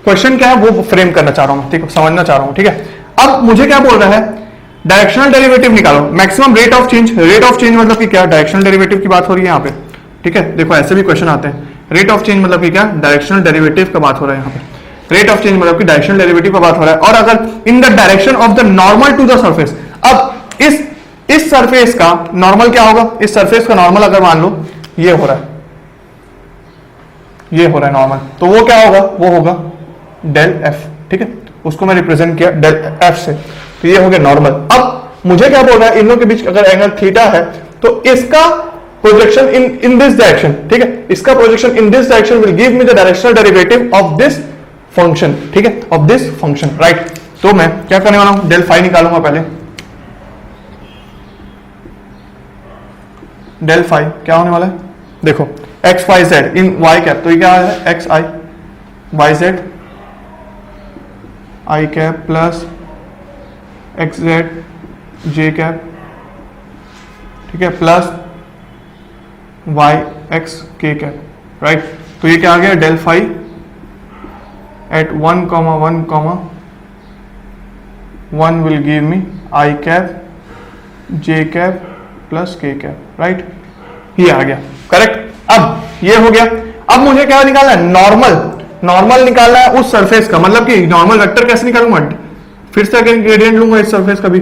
क्वेश्चन क्या है वो फ्रेम करना चाह रहा हूं, ठीक है, समझना चाह रहा हूं, ठीक है। अब मुझे क्या बोल रहा है, डायरेक्शनल डेरिवेटिव निकालो, maximum rate of change. Rate of change मतलब कि क्या, डायरेक्शनल डेरिवेटिव की बात हो रही है यहाँ पे, ठीक है। देखो ऐसे भी क्वेश्चन आते हैं, रेट ऑफ चेंज मतलब कि क्या, डायरेक्शनल डेरिवेटिव का बात हो रहा है यहाँ पे। रेट ऑफ चेंज मतलब कि डायरेक्शनल डेरिवेटिव का बात हो रहा है। और अगर in the direction of the normal to the surface, अब इस सरफेस का नॉर्मल क्या होगा, इस सरफेस का नॉर्मल अगर मान लो ये हो रहा है, ये हो रहा है नॉर्मल, तो वो क्या होगा, वो होगा डेल एफ, ठीक है। उसको मैं रिप्रेजेंट किया डेल एफ से, तो ये हो गया नॉर्मल। अब मुझे क्या बोल रहा है, इन लोगों के बीच अगर एंगल थीटा है तो इसका प्रोजेक्शन इन दिस डायरेक्शन, ठीक है, इसका projection in this direction will give me the directional derivative of this function, ठीक है, ऑफ दिस फंक्शन, राइट। तो मैं क्या करने वाला हूं, डेल फाई निकालूंगा पहले। डेल फाई क्या होने वाला है, देखो X Y Z in Y cap, तो ये क्या है, X I Y Z I cap plus X Z J cap, ठीक है, plus Y X K cap, right. तो ये क्या आ गया, del phi at 1, 1, 1 will give me I cap J cap plus K cap, right. ये आ गया, करेक्ट। अब ये हो गया। अब मुझे क्या निकालना है, नॉर्मल निकालना है उस सरफेस का, मतलब कि नॉर्मल वेक्टर कैसे निकालूंगा, फिर से अगेन ग्रेडियंट लूंगा इस सरफेस का भी,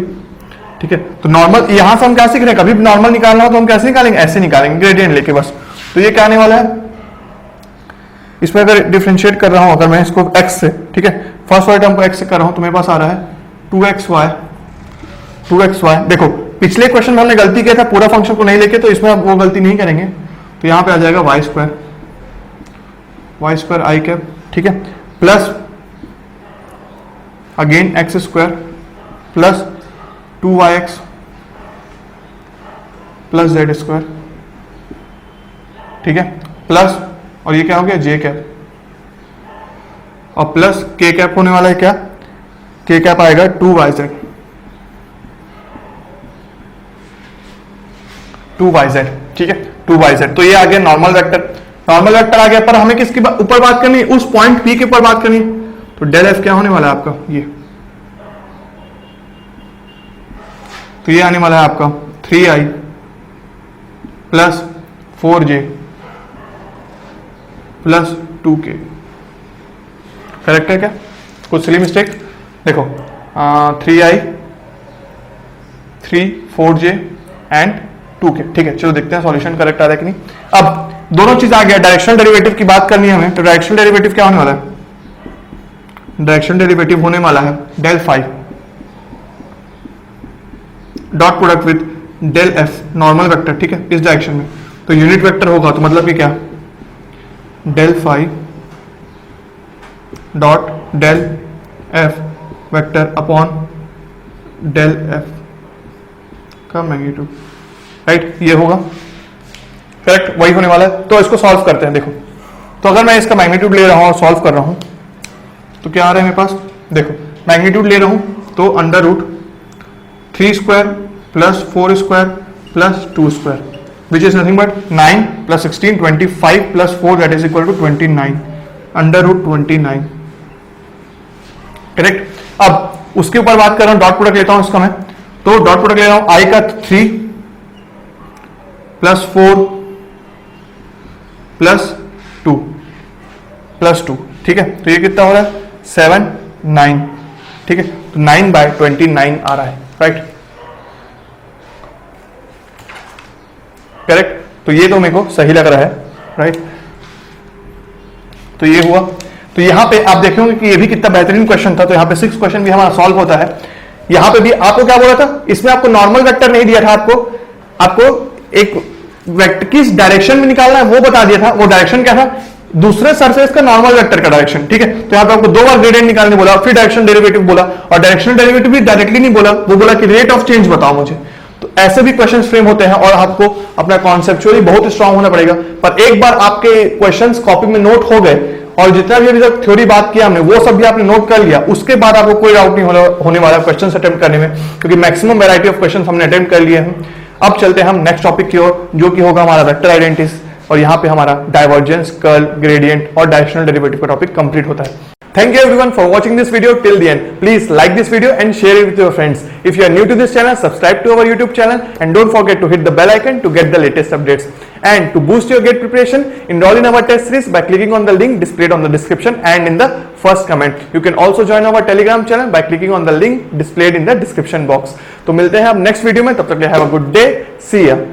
ठीक है। तो नॉर्मल यहां से हम क्या सीख रहे हैं, कभी भी नॉर्मल निकालना हो तो हम कैसे निकालेंगे, ऐसे निकालेंगे ग्रेडियंट लेके बस। तो ये क्या आने वाला है, इसमें अगर डिफरेंशिएट कर रहा हूं, अगर मैं इसको x से, ठीक है, फर्स्ट वाले टर्म को x से कर रहा हूं तो मेरे पास आ रहा है 2xy देखो पिछले क्वेश्चन में हमने गलती किया था पूरा फंक्शन को नहीं लेके, तो इसमें आप वो गलती नहीं करेंगे, तो यहां पे आ जाएगा y स्क्वायर आई कैप, ठीक है, plus again x square plus 2yx plus Z square, ठीक है, प्लस और ये क्या हो गया जे कैप, और प्लस के कैप होने वाला है क्या, के कैप आएगा 2yz, ठीक है, 2yz। तो ये आ गया नॉर्मल वेक्टर, नॉर्मल वेक्टर आ गया, पर हमें किसके ऊपर बात करनी है, उस पॉइंट P के ऊपर बात करनी है, तो डेल एफ क्या होने वाला है आपका, ये तो ये आने वाला है आपका 3i plus 4j plus 2k, correct है क्या, कुछ सिली मिस्टेक, देखो 3i 3 4j एंड 2k, ठीक है, चलो देखते हैं सॉल्यूशन करेक्ट आ रहा है कि नहीं। अब दोनों चीज आ गया, डायरेक्शनल डेरिवेटिव की बात करनी है हमें, तो डायरेक्शनल डेरिवेटिव क्या होने वाला है, डायरेक्शनल डेरिवेटिव होने वाला है del phi dot product with del F normal vector, ठीक है, इस डायरेक्शन में, तो यूनिट वेक्टर होगा, तो मतलब कि क्या, del phi dot del F vector upon del F का मैग्नीट्यूड, राइट, ये होगा करेक्ट, वही होने वाला है। तो इसको सॉल्व करते हैं, देखो, तो अगर मैं इसका मैग्नीट्यूड ले रहा हूं और सॉल्व कर रहा हूं तो क्या आ रहा है मेरे पास, देखो मैग्नीट्यूड ले रहा हूं तो under root 3 square plus 4 square plus 2 square which is nothing but 9 plus 16 25 plus 4 that is equal to 29 under root 29, correct. अब उसके ऊपर बात कर रहा हूं, डॉट प्रोडक्ट लेता हूं इसका मैं, तो डॉट प्रोडक्ट ले रहा हूं आई का 3 प्लस 4 प्लस 2 ठीक है, तो ये कितना हो रहा है 7 9, ठीक है, तो 9/29 आ रहा है, राइट, करेक्ट, तो ये तो मेरे को सही लग रहा है, राइट, तो ये हुआ। तो यहां पे आप देखेंगे कि ये भी कितना बेहतरीन क्वेश्चन था, तो यहां पे 6 क्वेश्चन भी हमारा सॉल्व होता है। यहां पे भी आपको क्या बोला था, इसमें आपको नॉर्मल वेक्टर नहीं दिया था, आपको एक वेक्टर किस डायरेक्शन में निकालना है वो बता दिया था, वो डायरेक्शन क्या था, दूसरे सरफेस का नॉर्मल वेक्टर का डायरेक्शन, ठीक है, तो यहां पे आपको 2 बार ग्रेडियंट निकालने बोला, फिर डायरेक्शन डेरिवेटिव बोला, और डायरेक्शनल डेरिवेटिव भी डायरेक्टली नहीं बोला, वो बोला कि रेट ऑफ चेंज बताओ मुझे। तो ऐसे भी क्वेश्चन फ्रेम होते हैं, और आपको अपना कॉन्सेप्चुअली बहुत स्ट्रांग होना पड़ेगा। पर एक बार आपके क्वेश्चंस कॉपी में नोट हो गए, और जितना भी अभी तक थ्योरी बात किया हमने वो सब भी आपने नोट कर लिया, उसके बाद आपको कोई डाउट नहीं होने वाला क्वेश्चन अटेम्प्ट करने में, क्योंकि मैक्सिमम वैरायटी ऑफ क्वेश्चन हमने अटेम्प्ट कर लिए हैं। अब चलते हैं हम नेक्स्ट टॉपिक की ओर, जो कि होगा हमारा वेक्टर आइडेंटिटीज, और यहाँ पे हमारा डाइवर्जेंस, कर्ल, ग्रेडियंट और डायरेक्शनल डेरिवेटिव का टॉपिक कंप्लीट होता है। Thank you everyone for watching this video till the end. Please like this video and share it with your friends. If you are new to this channel, subscribe to our YouTube channel and don't forget to hit the bell icon to get the latest updates. And to boost your GATE preparation, enroll in our test series by clicking on the link displayed on the description and in the first comment. You can also join our Telegram channel by clicking on the link displayed in the description box. तो मिलते हैं अब next video में, तब तक के लिए have a good day. See ya.